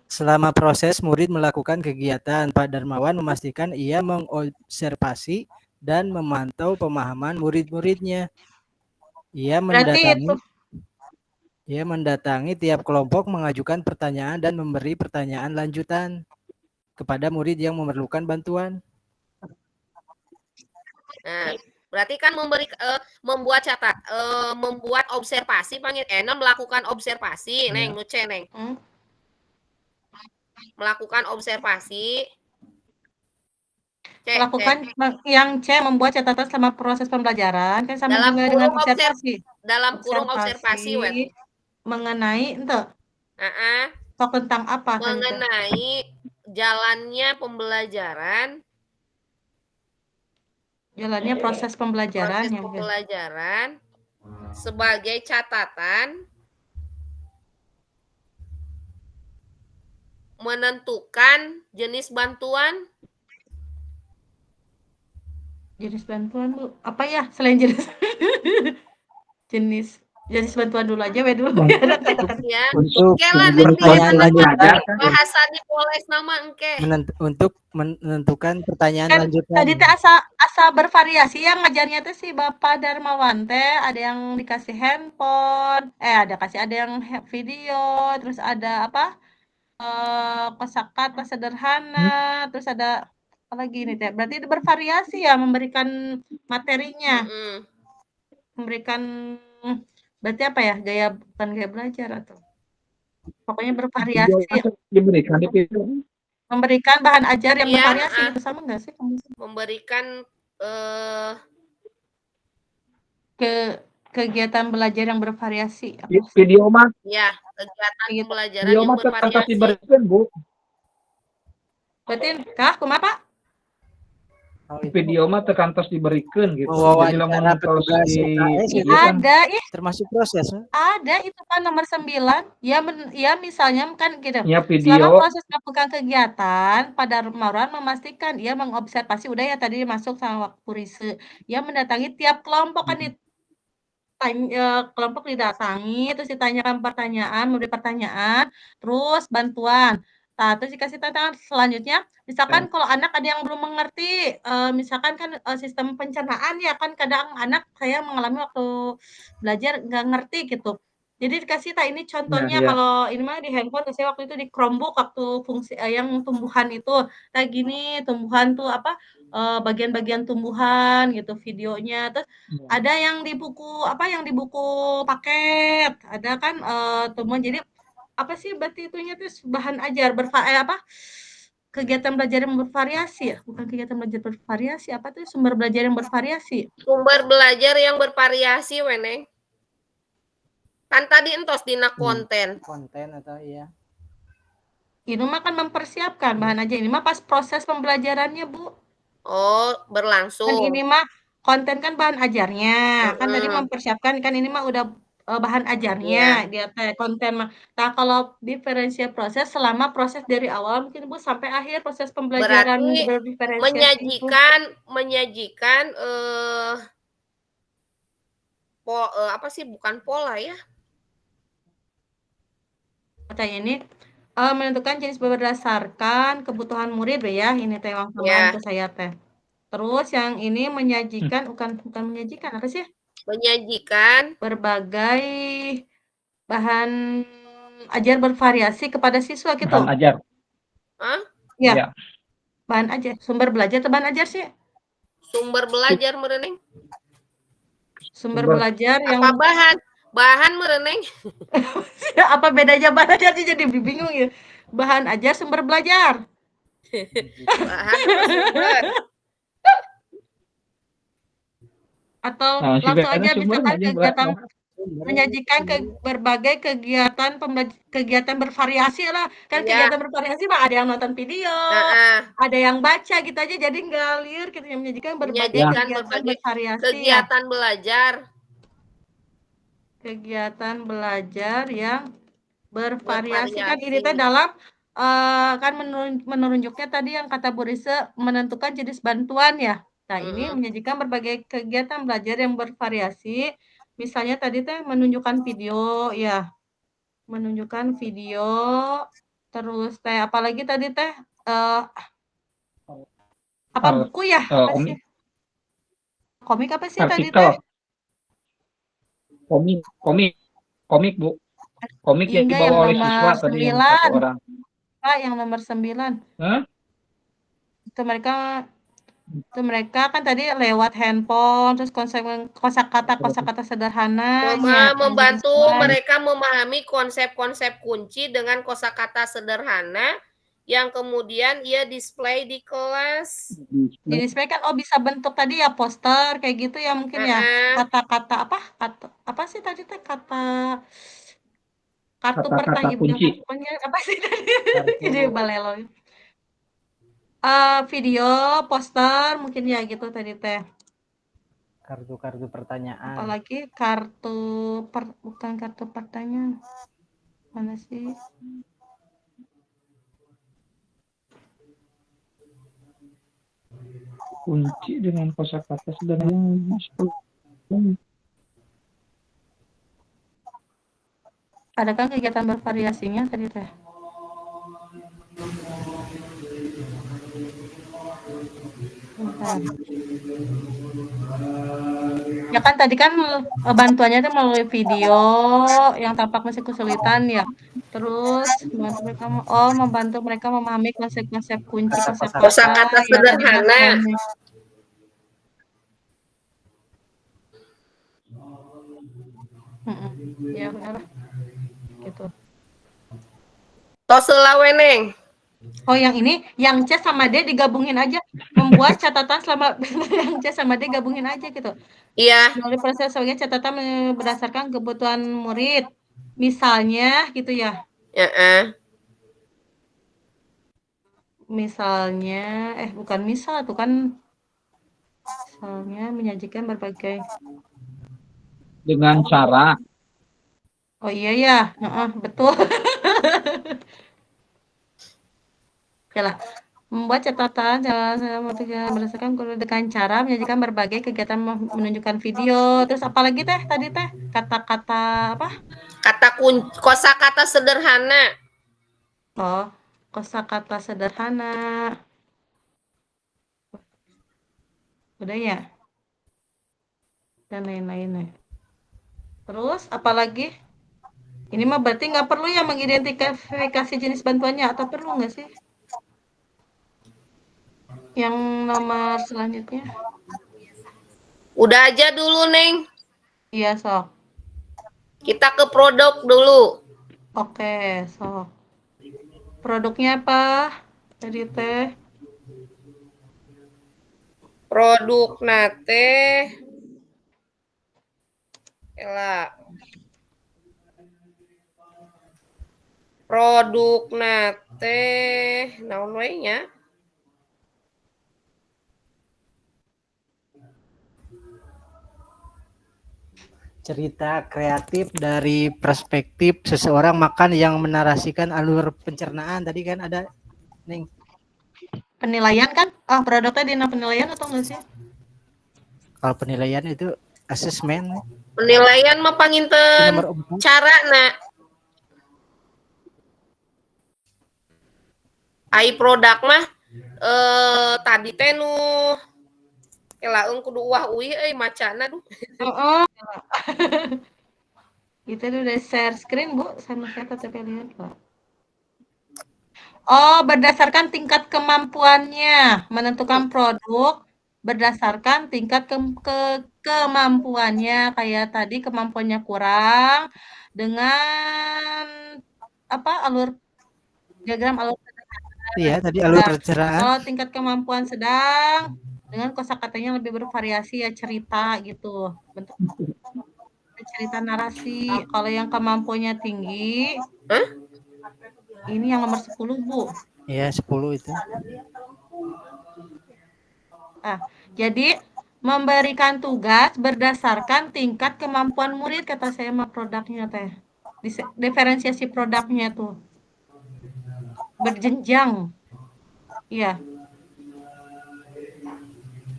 Selama proses murid melakukan kegiatan, Pak Darmawan memastikan ia mengobservasi dan memantau pemahaman murid-muridnya. Ia mendatangi tiap kelompok, mengajukan pertanyaan dan memberi pertanyaan lanjutan kepada murid yang memerlukan bantuan. Nah, berarti kan membuat membuat observasi, melakukan observasi, Neng, nuce, Neng. Melakukan observasi. Yang C membuat catatan selama proses pembelajaran kan sama juga dengan observasi. Dalam kurung observasi, mengenai ente sok tentang apa tadi teh? mengenai jalannya pembelajaran, Jalannya proses pembelajaran proses ya. pembelajaran sebagai catatan menentukan jenis bantuan. Jenis bantuan Bu, apa ya selain jenis jenis bantuan dulu aja we dulu ya. Ya, Untuk engke lah pertanyaan lanjutan, bahasa di poles nama engke. untuk menentukan pertanyaan Kan lanjutan. tadi teh asa bervariasi yang ngajarnya teh si Bapak Darmawan teh ada yang dikasih handphone, ada yang video, terus ada apa? Kosakata sederhana, terus ada apa lagi ini teh? Berarti itu bervariasi ya memberikan materinya. Memberikan berarti apa ya? Bukan gaya belajar atau pokoknya bervariasi. Diberikan di video. Memberikan bahan ajar yang Iya, bervariasi itu sama enggak sih? memberikan kegiatan belajar yang bervariasi. Video mah ya, kegiatan Gitu. pembelajaran video yang mah terkantong bervariasi. diberikan, Bu. Berarti kumaha Pak? Video mah terkantos diberikan gitu. Jadi Wawancara lamun petugas di SKS iya itu kan. Ada, termasuk proses. ada itu kan nomor 9. Ya misalnya kan gitu. Ya Selama video proses melakukan kegiatan, Pak Darmawan memastikan ia mengobservasi udah ya tadi masuk sama waktu riset. Ia mendatangi tiap kelompok kan kelompok didatangi, terus ditanyakan pertanyaan, memberi pertanyaan, terus bantuan. Nah, terus dikasih tantangan selanjutnya, misalkan kalau anak ada yang belum mengerti, misalkan kan sistem pencernaan ya kan kadang anak saya mengalami waktu belajar nggak ngerti gitu. Jadi dikasih ini contohnya iya. kalau ini mah di handphone saya waktu itu di Chromebook waktu fungsi yang tumbuhan itu kayak gini tumbuhan tuh apa bagian-bagian tumbuhan gitu videonya terus ada yang di buku paket ada kan tumbuhan jadi apa sih berarti itunya tuh bahan ajar kegiatan belajar yang bervariasi ya bukan kegiatan belajar bervariasi apa tuh sumber belajar yang bervariasi Sumber belajar yang bervariasi, Weneng. Kan tadi entos dina konten. Konten atau iya. ini mah kan mempersiapkan bahan ajar ini mah pas proses pembelajarannya Bu. Oh, berlangsung. Kan ini mah konten kan bahan ajarnya kan tadi mempersiapkan kan ini mah udah bahan ajarnya dia teh konten mah. Nah kalau diferensial proses selama proses dari awal mungkin Bu sampai akhir proses pembelajaran berarti menyajikan apa sih bukan pola ya? Katanya ini menentukan jenis berdasarkan kebutuhan murid ya ini teh yang sama ke saya teh. Terus yang ini menyajikan bukan menyajikan apa sih? Menyajikan berbagai bahan ajar bervariasi kepada siswa gitu. Bahan ajar. Ya. Bahan ajar, sumber belajar atau bahan ajar sih? Sumber belajar mereneng. Sumber belajar yang apa bahan mereneng. Apa bedanya bahan ajar jadi bingung ya. Bahan ajar sumber belajar. Bahan sumber. Atau langsung aja misalkan kegiatan menyajikan berbagai kegiatan bervariasi lah kan kegiatan bervariasi mah ada yang nonton video ada yang baca gitu aja jadi ngalir gitu yang menyajikan berbagai kegiatan bervariasi kegiatan belajar yang bervariasi kan ini teh dalam kan menunjuknya tadi yang kata Bu Rise menentukan jenis bantuan ya. Nah, ini menyajikan berbagai kegiatan belajar yang bervariasi. Misalnya tadi teh menunjukkan video ya. Menunjukkan video terus teh apalagi tadi teh apa buku ya? Apa sih? Komik apa sih tadi teh? Komik Bu. Komik yang dibawa oleh siswa tadi yang satu orang. Yang nomor 9. Itu mereka kan tadi lewat handphone terus kosakata sederhana membantu mereka memahami konsep-konsep kunci dengan kosakata sederhana yang kemudian ia display di kelas. Di display kan bisa bentuk tadi ya poster kayak gitu ya mungkin ya kata-kata apa sih tadi teh kata Kartu Kata-kata pertanyaan kunci. pokoknya apa sih tadi? Jadi Kartu balelo. Video, poster, mungkin ya gitu tadi teh. kartu pertanyaan. Apalagi bukan kartu pertanyaan. Mana sih? Kunci dengan kosakata sederhana. Adakah kegiatan bervariasinya tadi teh? Bentar. Ya kan tadi kan bantuannya itu melalui video yang tampak masih kesulitan ya. Terus membantu mereka memahami konsep-konsep kunci kosakata Kosakata ya tadi sederhana. bantuannya. Ya benar gitu. Tos heula we Neng. Oh yang ini, yang C sama D digabungin aja. Membuat catatan selama yang C sama D gabungin aja gitu. Iya. Melalui proses sebagai catatan berdasarkan kebutuhan murid. Misalnya gitu ya. Heeh. Misalnya, bukan misal tuh kan. Misalnya menyajikan berbagai. Dengan cara. Oh iya ya, betul. Oke lah. Membuat catatan berdasarkan dengan cara menyajikan berbagai kegiatan menunjukkan video. Terus apalagi teh tadi teh kata-kata apa? Kosakata sederhana. Oh, kosakata sederhana. Udah ya. Dan lain-lainnya. Terus apalagi? Ini mah berarti nggak perlu ya mengidentifikasi jenis bantuannya atau perlu nggak sih? Yang nomor selanjutnya? Udah aja dulu Neng. Iya sok. Kita ke produk dulu. Oke sok. Produknya apa? Tadi teh. Produk nate. Ela. Produk nate. Naon we nya? Cerita kreatif dari perspektif seseorang makan yang menarasikan alur pencernaan. Tadi kan ada Neng. Penilaian kan? Produknya dina penilaian atau enggak sih? Kalau penilaian itu asesmen. Penilaian mah panginten Nomor 4. cara na. Ai produk mah tadi teh nu elaung kudu uwah uih macana duh. Heeh. Itu udah share screen, Bu. Sama saya tetap lihat, Pak. Oh, berdasarkan tingkat kemampuannya menentukan produk berdasarkan tingkat kemampuannya kayak tadi kemampuannya kurang dengan diagram alur Iya, tadi alur pencernaan. tingkat kemampuan sedang dengan kosakatanya lebih bervariasi ya cerita gitu. Bentuk cerita narasi. Kalau yang kemampuannya tinggi, ini yang nomor 10, Bu. Iya, 10 itu. Jadi memberikan tugas berdasarkan tingkat kemampuan murid kata saya mah produknya teh. Diferensiasi produknya tuh. Berjenjang. Iya.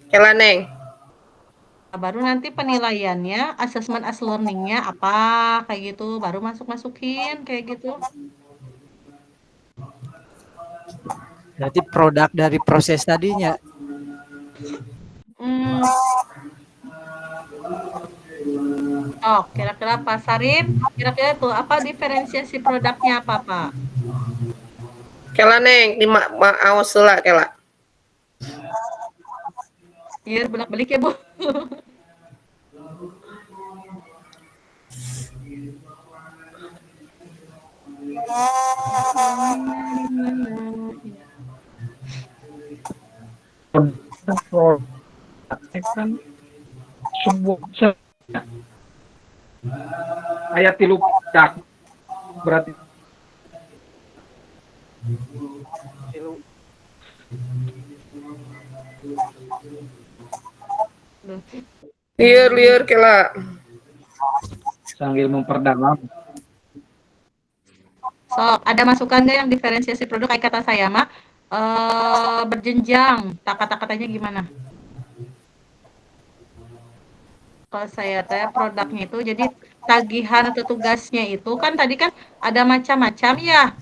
Kela Neng. Baru nanti penilaiannya, assessment as learning-nya apa kayak gitu, baru masukin kayak gitu. Berarti produk dari proses tadinya. Kira-kira pasarin, kira-kira tuh apa diferensiasi produknya apa, Pak? Kela Neng, di aos heula kela. Iya, bolak-balik ya, Bu. Kan sebuah ayat 3 berarti. Liur kela. Sambil memperdalam. So, ada masukan nggak yang diferensiasi produk kayak kata saya mah berjenjang. Kata-katanya gimana? Kalau saya teh produknya itu jadi tagihan atau tugasnya itu kan tadi kan ada macam-macam ya.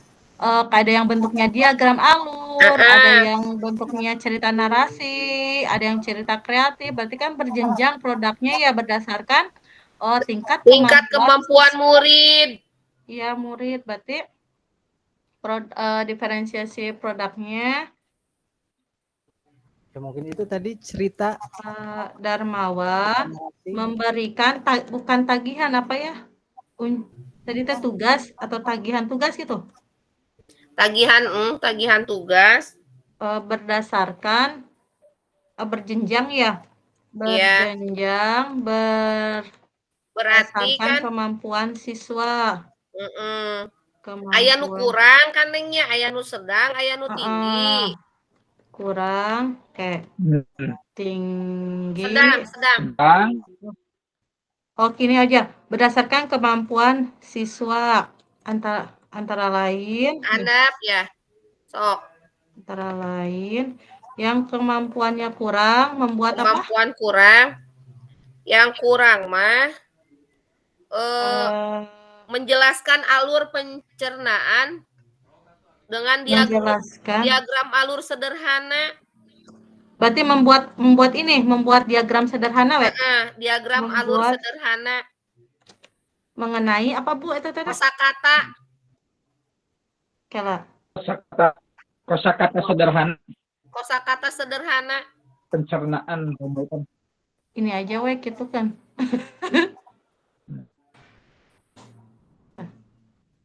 Ada yang bentuknya diagram alur, ada yang bentuknya cerita narasi, ada yang cerita kreatif. Berarti kan berjenjang produknya ya berdasarkan tingkat kemampuan murid. Iya, murid. Berarti diferensiasi produknya Ya, mungkin itu tadi cerita Darmawan memberikan bukan tagihan apa ya? Tadi teh tugas atau tagihan tugas gitu. Tagihan tugas Berdasarkan berjenjang ya. Berjenjang berarti berdasarkan kan kemampuan siswa. Aya nu kurang kan nengnya, aya nu sedang, aya nu tinggi. Kurang kayak tinggi. Sedang. Oh, gini aja. Berdasarkan kemampuan siswa antara lain. Handap ya. Sok. Antara lain yang kemampuannya kurang membuat kemampuan kurang. Yang kurang mah menjelaskan alur pencernaan dengan diagram alur sederhana. Berarti membuat diagram sederhana, we? Diagram alur sederhana. Mengenai apa, Bu? Itu tadi? Kosakata. Kela. Kosakata sederhana. Kosakata sederhana. Pencernaan. Ini aja, we, gitu kan.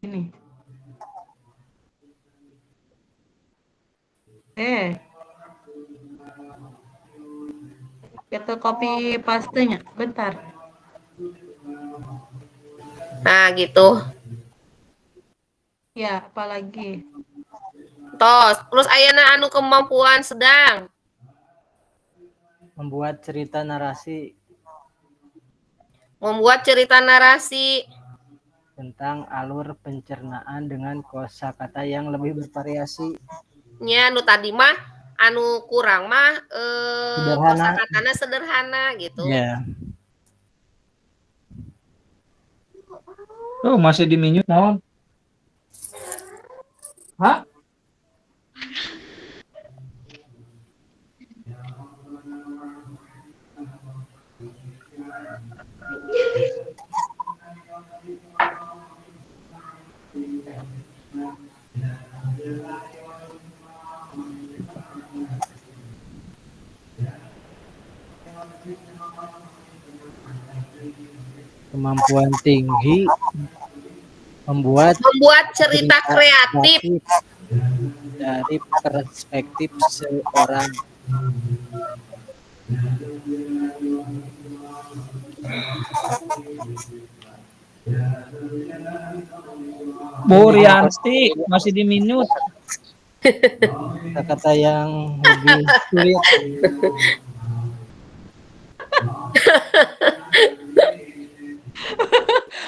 Ini. Kita copy pastenya, bentar. Nah, gitu. Ya, apalagi. Terus ayana anu kemampuan sedang. Membuat cerita narasi. Membuat cerita narasi. Tentang alur pencernaan dengan kosakata yang lebih bervariasi. Nya anu tadi mah anu kurang mah kosakatana sederhana gitu. Ya. Oh, masih di minute naon? Hah? Kemampuan tinggi membuat cerita kreatif dari perspektif seorang. Bu Rianti masih di minute. Kata-kata yang lebih sulit.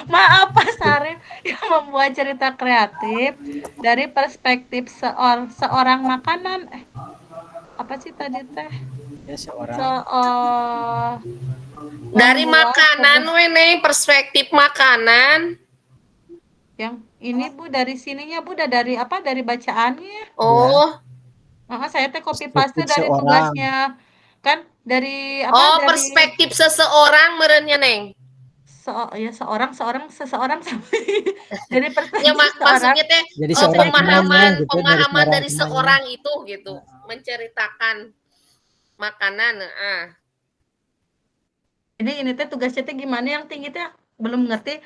Maaf Pak Sarif, yang membuat cerita kreatif dari perspektif seorang makanan. Apa sih tadi teh? Ya, seorang. Dari makanan, wene perspektif makanan. Yang ini Bu dari sininya Bu, dari apa? Dari bacaannya. Oh. Saya teh copy paste dari tugasnya. Kan dari apa? Oh, dari perspektif seseorang merenya Neng. Seseorang dari perspektif ya, maksudnya teh pemahaman dari seorang itu gitu, menceritakan makanan. Jadi ini teh tugasnya teh gimana yang tinggi teh belum ngerti.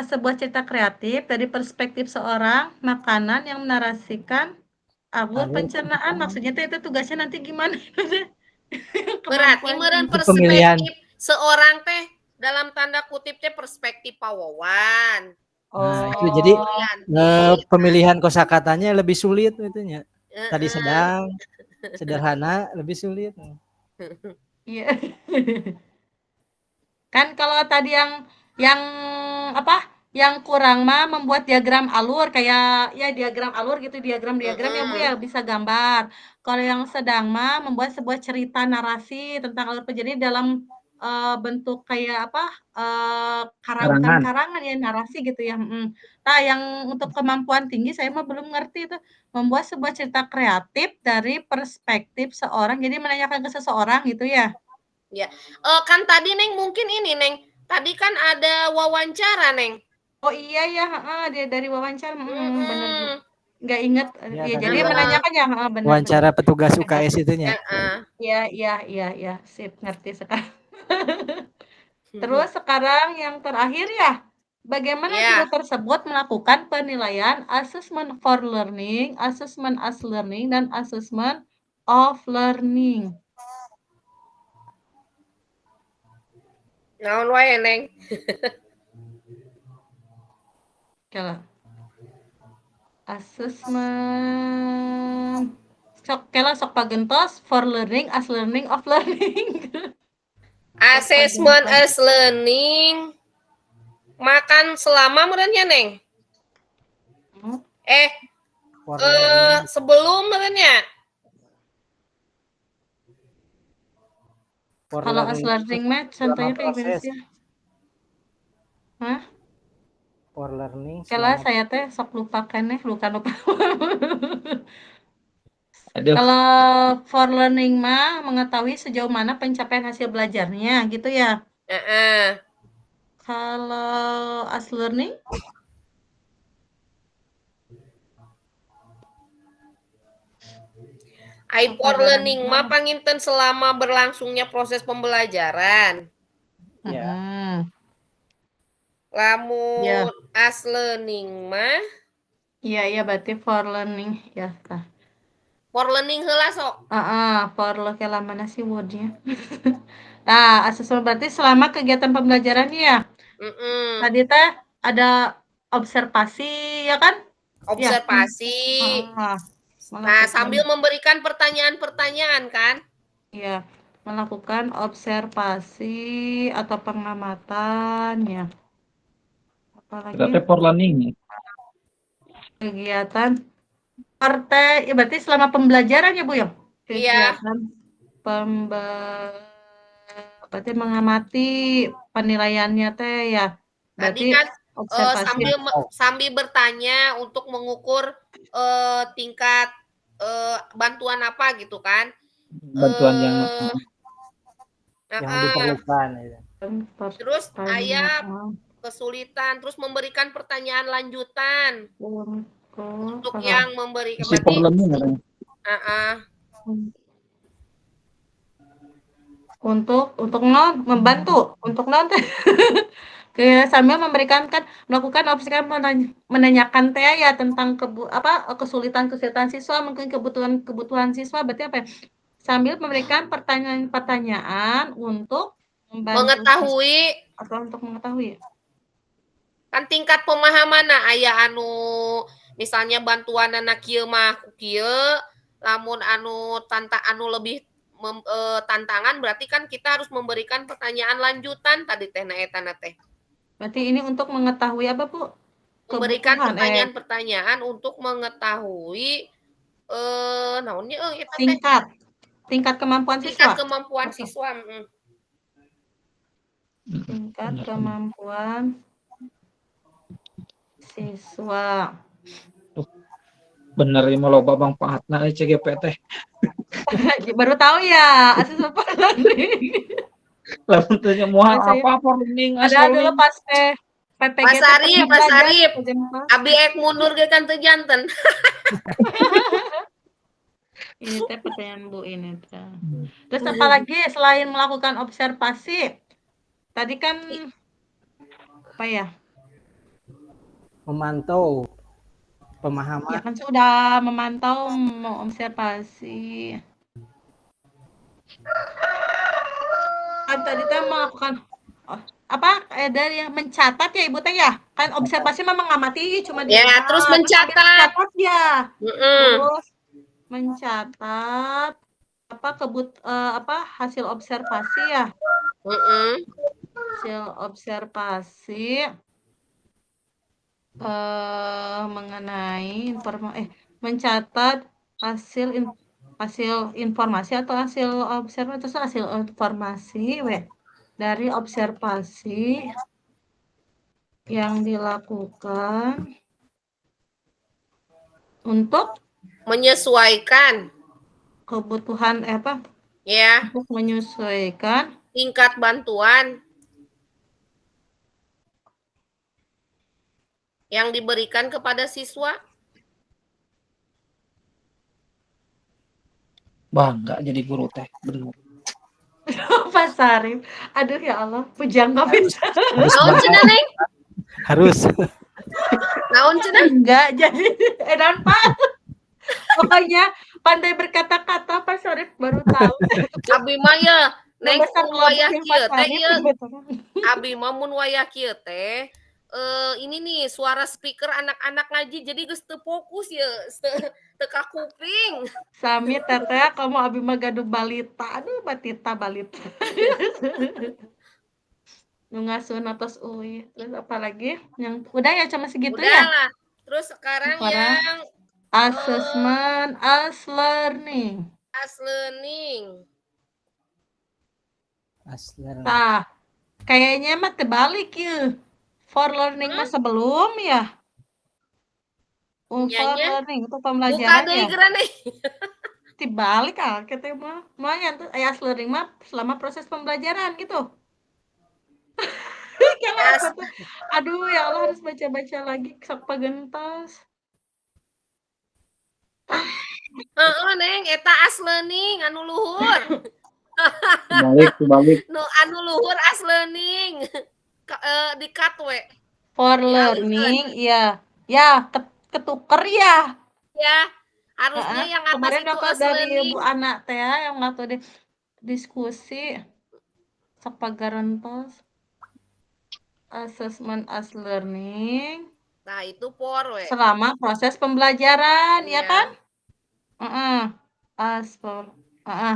Sebuah cerita kreatif dari perspektif seorang makanan yang menarasikan alur pencernaan. Maksudnya teh itu tugasnya nanti gimana? Berarti meureun perspektif seorang teh dalam tanda kutip teh perspektif pawawan. Nah, itu jadi Ganti. pemilihan kosakatanya lebih sulit itunya. Tadi Heeh. sedang, sederhana lebih sulit. Iya. Kan kalau tadi yang apa? Yang kurang mah membuat diagram alur kayak ya diagram alur gitu, diagram-diagram ya Bu ya bisa gambar. Kalau yang sedang mah membuat sebuah cerita narasi tentang alur jadi dalam bentuk kayak apa? Bukan Karangan. karangan ya narasi gitu ya. Nah, yang untuk kemampuan tinggi saya mah belum ngerti itu membuat sebuah cerita kreatif dari perspektif seorang. Jadi menanyakan ke seseorang gitu ya. Ya. Kan tadi Neng mungkin ini Neng. Tadi kan ada wawancara Neng. Oh iya ya, heeh, dia dari wawancara, bener Bu. Mm-mm. Nggak inget, Ya, ya tadi jadi Heeh. menanyakan ya, heeh, bener Bu. Wawancara petugas UKS itunya. Heeh. Iya, sip, ngerti sekarang. Terus sekarang yang terakhir ya, bagaimana Ya. guru tersebut melakukan penilaian assessment for learning, assessment as learning, dan assessment of learning? Naon wae Neng? Kela. Assessment sok pagentos for learning as learning of learning. Assessment as learning. Makan selama merenya Neng. Sebelum merenya. Kalau as learning mah contohnya kayak gimana sih? Hah? For learning. Kela saya teh sok lupakan lupa. Aduh. Kalau for learning mah mengetahui sejauh mana pencapaian hasil belajarnya gitu ya. Kalau as learning? For learning mah panginten selama berlangsungnya proses pembelajaran. Ya. Lamun Ya. as learning mah Iya berarti for learning ya. For learning heula sok. For kela mana sih wordnya? Nah, assessment berarti selama kegiatan pembelajarannya ya. Tadi teh ada observasi ya kan? Observasi. Ya. Nah, sambil memberikan pertanyaan-pertanyaan kan? Iya, melakukan observasi atau pengamatan ya. Apalagi Berarti for learning. kegiatan partai, ya berarti selama pembelajaran ya Bu ya? Kegiatan berarti mengamati penilaiannya teh ya. Tadi kan sambil bertanya untuk mengukur tingkat bantuan apa gitu kan? Bantuan yang diperlukan. Terus ayat kesulitan, terus memberikan pertanyaan lanjutan untuk yang memberikan. for learning katanya. Untuk membantu untuk nonton sambil memberikan melakukan opsi menanyakan teh ya tentang kesulitan siswa, mungkin kebutuhan siswa, berarti apa ya? Sambil memberikan pertanyaan untuk mengetahui atau untuk mengetahui kan tingkat pemahaman aya misalnya bantuan anak kieu mah kieu, lamun lebih tantangan berarti kan kita harus memberikan pertanyaan lanjutan tadi teh eta teh. Berarti ini untuk mengetahui apa Bu? Memberikan pertanyaan-pertanyaan untuk mengetahui naonnya tingkat kemampuan siswa. Tingkat kemampuan siswa. Tingkat kemampuan siswa. Bener ini loba Bang Pahatna CGP teh. Baru tahu ya assessment for learning. Lamun tanya moal apa for learning? Ada dulu pas PPG Pas Arif. Abi ek mundur ke kan teu janten. Ini teh pertanyaan Bu ini teh. Terus apalagi selain melakukan observasi? Tadi kan apa ya? Memantau pemahaman. Ya kan sudah memantau, mengobservasi. Kan tadi teh melakukan dari yang mencatat ya Ibu teh ya? Kan observasi mah mengamati cuma di Ya, rumah. terus sambil mencatat. mencatat ya. Mm-mm. Terus mencatat hasil observasi ya. Mm-mm. Hasil observasi mengenai mencatat hasil informasi atau hasil observasi atau hasil informasi dari observasi yang dilakukan untuk Menyesuaikan kebutuhan ya untuk menyesuaikan tingkat bantuan yang diberikan kepada siswa. Bangga jadi guru teh. Bener. Pak Sarif. Aduh ya Allah, pujang nggak bisa. Harus Naon bangga. cenah, Neng? Harus. Naon cenah? Enggak, jadi edan Pak. Pokoknya pandai berkata-kata Pak Sarif baru tahu. Abi mah ya, Neng Ngebesar mun wayah ngelobokin kieu Pak teh Sarif. ieu. Abi mah mun wayah kieu teh ini nih suara speaker anak-anak ngaji jadi geus teu fokus ya, teu ka kuping. Sami teteh kamu abi mah gaduh balita. Aduh batita balita. Nu ngasuh atas UI. Terus apa lagi? Yang udah ya cuma segitu Udah ya? lah. Terus sekarang yang Assessment as learning. as learning. Asli. Tah, kayaknya mah terbalik ya. For learning mah sebelum ya. For Nyanya learning itu buka pembelajaran deui ya. geurana. Dibalik kita mah. Lumayan tuh as learning mah selama proses pembelajaran gitu. Kenapa tuh? Aduh ya Allah harus baca-baca lagi sok pagentos. Heeh, Neng, eta as learning anu luhur. Balik. Nu anu luhur as learning. Di-cut we. For Dialihkan. learning, iya. Ya, ketuker ya. Ya, harusnya yang atas Kemarin itu waktu as dari learning. Bu Ana teh yang waktu di diskusi sok pagarentos assessment as learning Nah, itu for we. selama proses pembelajaran, ya Iya. kan?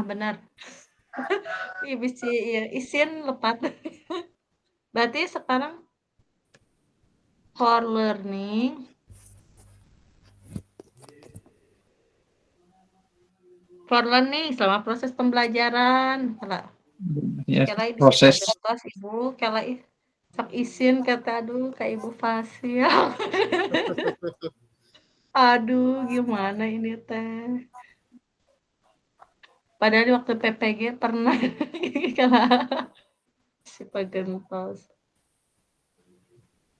Benar. Iya bisa iya, isin lepat. Berarti sekarang for learning selama proses pembelajaran. Ya, Kelai proses kelas Ibu, kelai sok isin kata aduh Kak Ibu Fasil. Aduh, gimana ini teh? Padahal waktu PPG pernah si pagentos.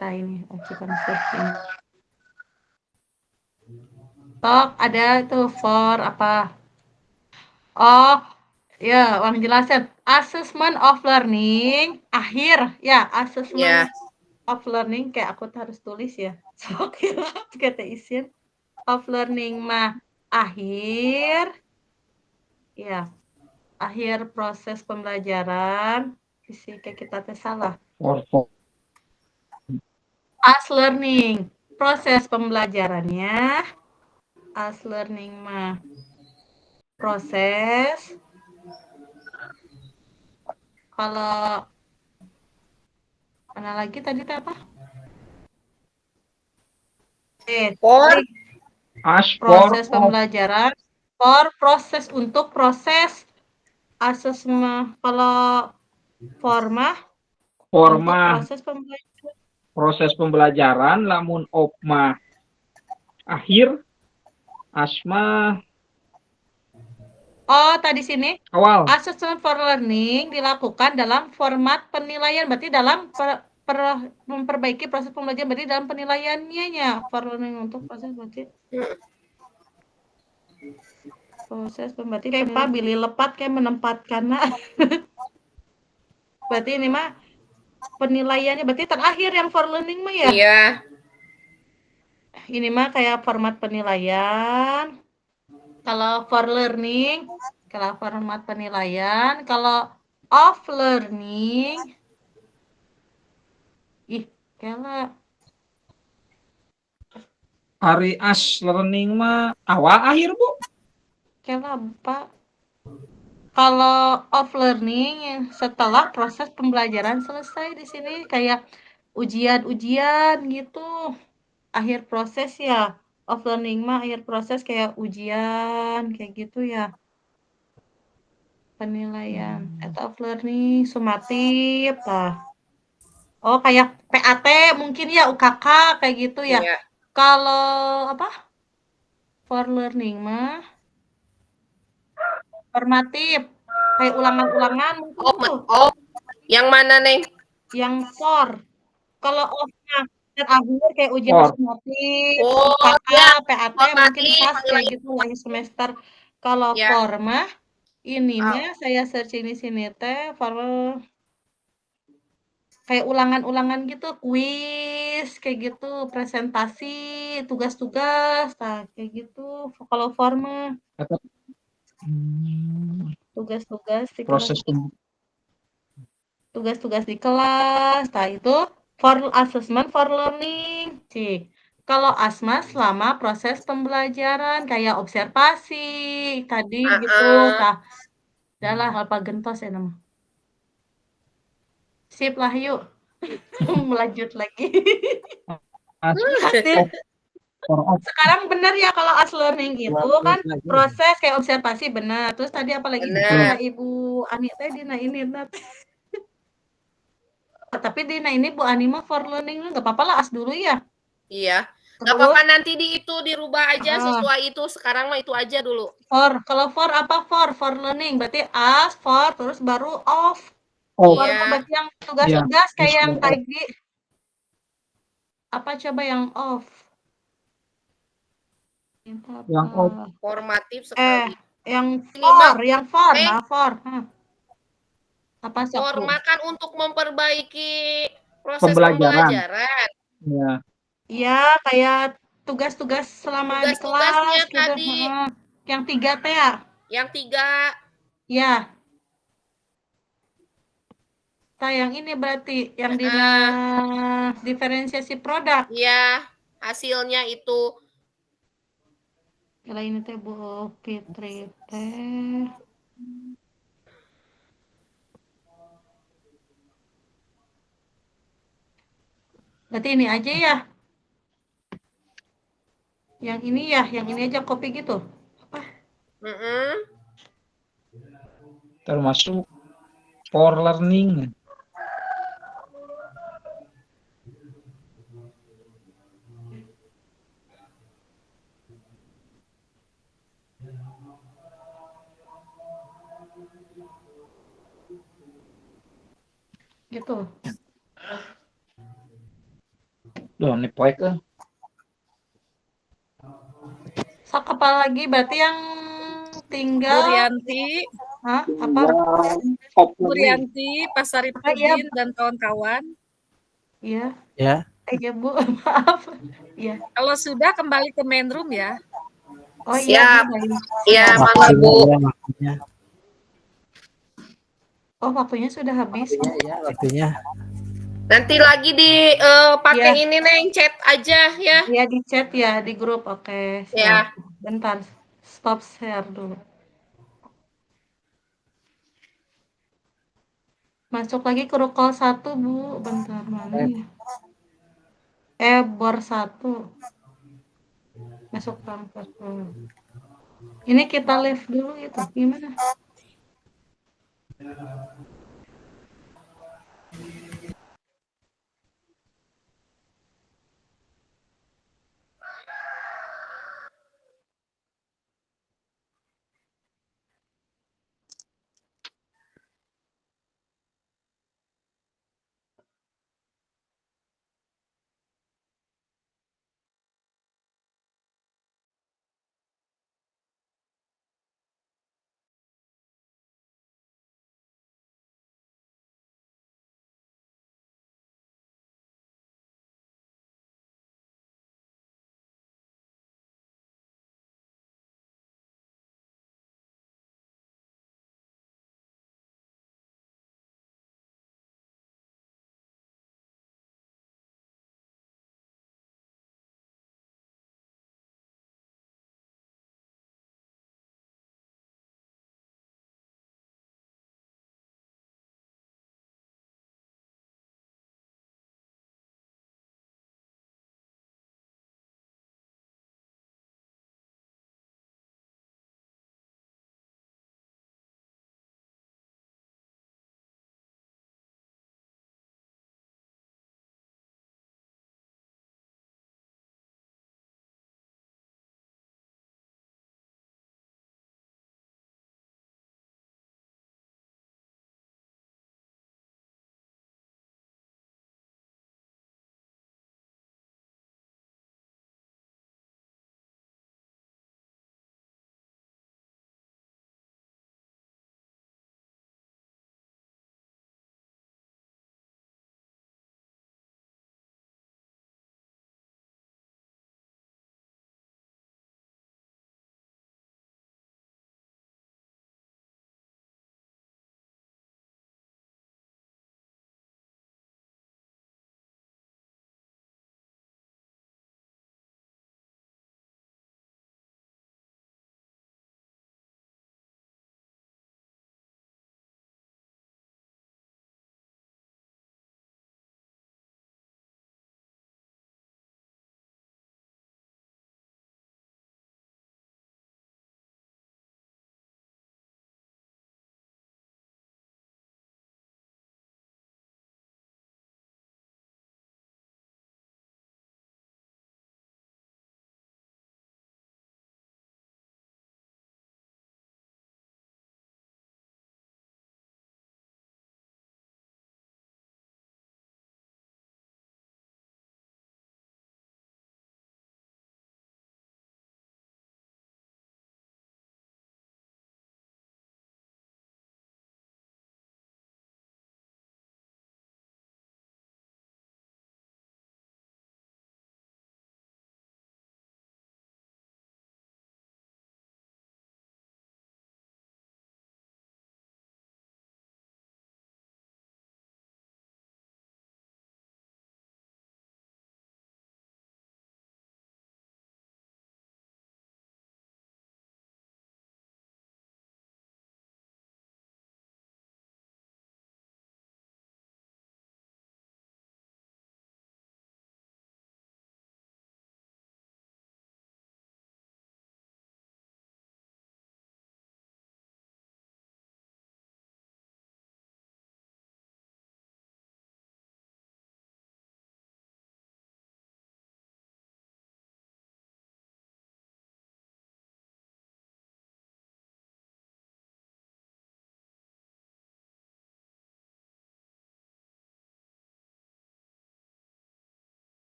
Nah ini ajukan searching. Tok ada tuh for apa? Oh, ya, uang jelasin. Assessment of learning akhir ya, assessment of learning kayak aku harus tulis ya. Sok kata isin of learning mah akhir ya. Akhir proses pembelajaran. Isi kayak kita teh salah. As learning proses pembelajarannya. As learning mah proses. Kalau mana lagi tadi teh apa? Proses pembelajaran. For proses untuk proses asesmen. Kalau forma proses pembelajaran lamun opma akhir asma tadi sini awal. Assessment for learning dilakukan dalam format penilaian, berarti dalam memperbaiki proses pembelajaran, berarti dalam penilaiannya ya. For learning untuk proses berarti berarti kayak Pak Billy lepat kayak menempatkan. Berarti ini mah penilaiannya berarti terakhir yang for learning mah ya. Iya. Ini mah kayak format penilaian. Kalau for learning, kalau format penilaian, kalau off learning Ih, kela. Hari as learning mah awal akhir, Bu. Kela, Pak. Kalau off learning setelah proses pembelajaran selesai di sini kayak ujian-ujian gitu. Akhir proses ya. Off learning mah akhir proses kayak ujian kayak gitu ya. Penilaian eta off learning sumatif lah. Oh, kayak PAT mungkin ya, UKK kayak gitu ya. Iya. Kalau apa? For learning mah formatif. Kayak ulangan-ulangan mungkin tuh. Oh, yang mana, Neng? Yang for. Kalau off-nya dan akhir kayak ujian For. sumatif, Oh, UKK, ya. PAT mungkin Formatif, pas kayak penilaian. gitu akhir semester. Kalau Ya. for mah ini Oh. mah saya searching di sini teh for kayak ulangan-ulangan gitu, kuis kayak gitu, presentasi, tugas-tugas, nah kayak gitu. Kalau for mah tugas-tugas di kelas, Proses tugas-tugas di kelas. Nah itu for assessment for learning. Cik. Kalau ASMA selama proses pembelajaran kayak observasi tadi gitu. Tah, udahlah apa gentos ya nama. Sip lah yuk. Melanjut lagi. Sekarang benar ya kalau as learning itu kan proses kayak observasi benar. Terus tadi apa lagi Benar. kata Ibu Ani teh dina ini tapi dina ini Bu Ani mah for learning nggak apa-apa lah as dulu ya. Iya. Nggak Terus apa-apa nanti di itu dirubah aja sesuai itu. Sekarang mah itu aja dulu. kalau for apa for learning berarti as for terus baru off. Oh, For Iya. berarti yang tugas-tugas Iya. kayak yang Yes, tadi apa coba yang off? yang off. Formatif sekali. Yang for, Eh. nah for. Apa sok Bu? Formakan untuk memperbaiki proses Pembelajaran. pembelajaran. Ya. Iya, kayak tugas-tugas selama di Tugas-tugasnya kelas gitu. tadi. Yang 3 teh ya? Yang 3. Ya. Nah, yang ini berarti yang dina diferensiasi produk. Iya, hasilnya itu. Kalau ini teh Bu Fitri teh. Berarti ini aja ya. Yang ini ya, yang ini aja copy gitu. Apa? Termasuk for learning. Gitu. Duh, ini poek kan. Sok apa lagi berarti yang tinggal Bu Rianti, apa? Bu Rianti, Pak Saripudin dan kawan-kawan. Iya. Ya. Iya Bu, maaf. Iya. Kalau sudah kembali ke main room ya. Oh iya. Iya, mangga Bu. Oh, waktunya sudah habis. Iya, waktunya. Nanti lagi dipakai ini Neng, chat aja ya. Iya di chat ya, di grup. Oke, siap. Ya. Bentar, stop share dulu. Masuk lagi ke Rukol 1, Bu. Bentar, mana ya? Bor 1. Masuk transfer dulu. Ini kita live dulu itu. Gimana?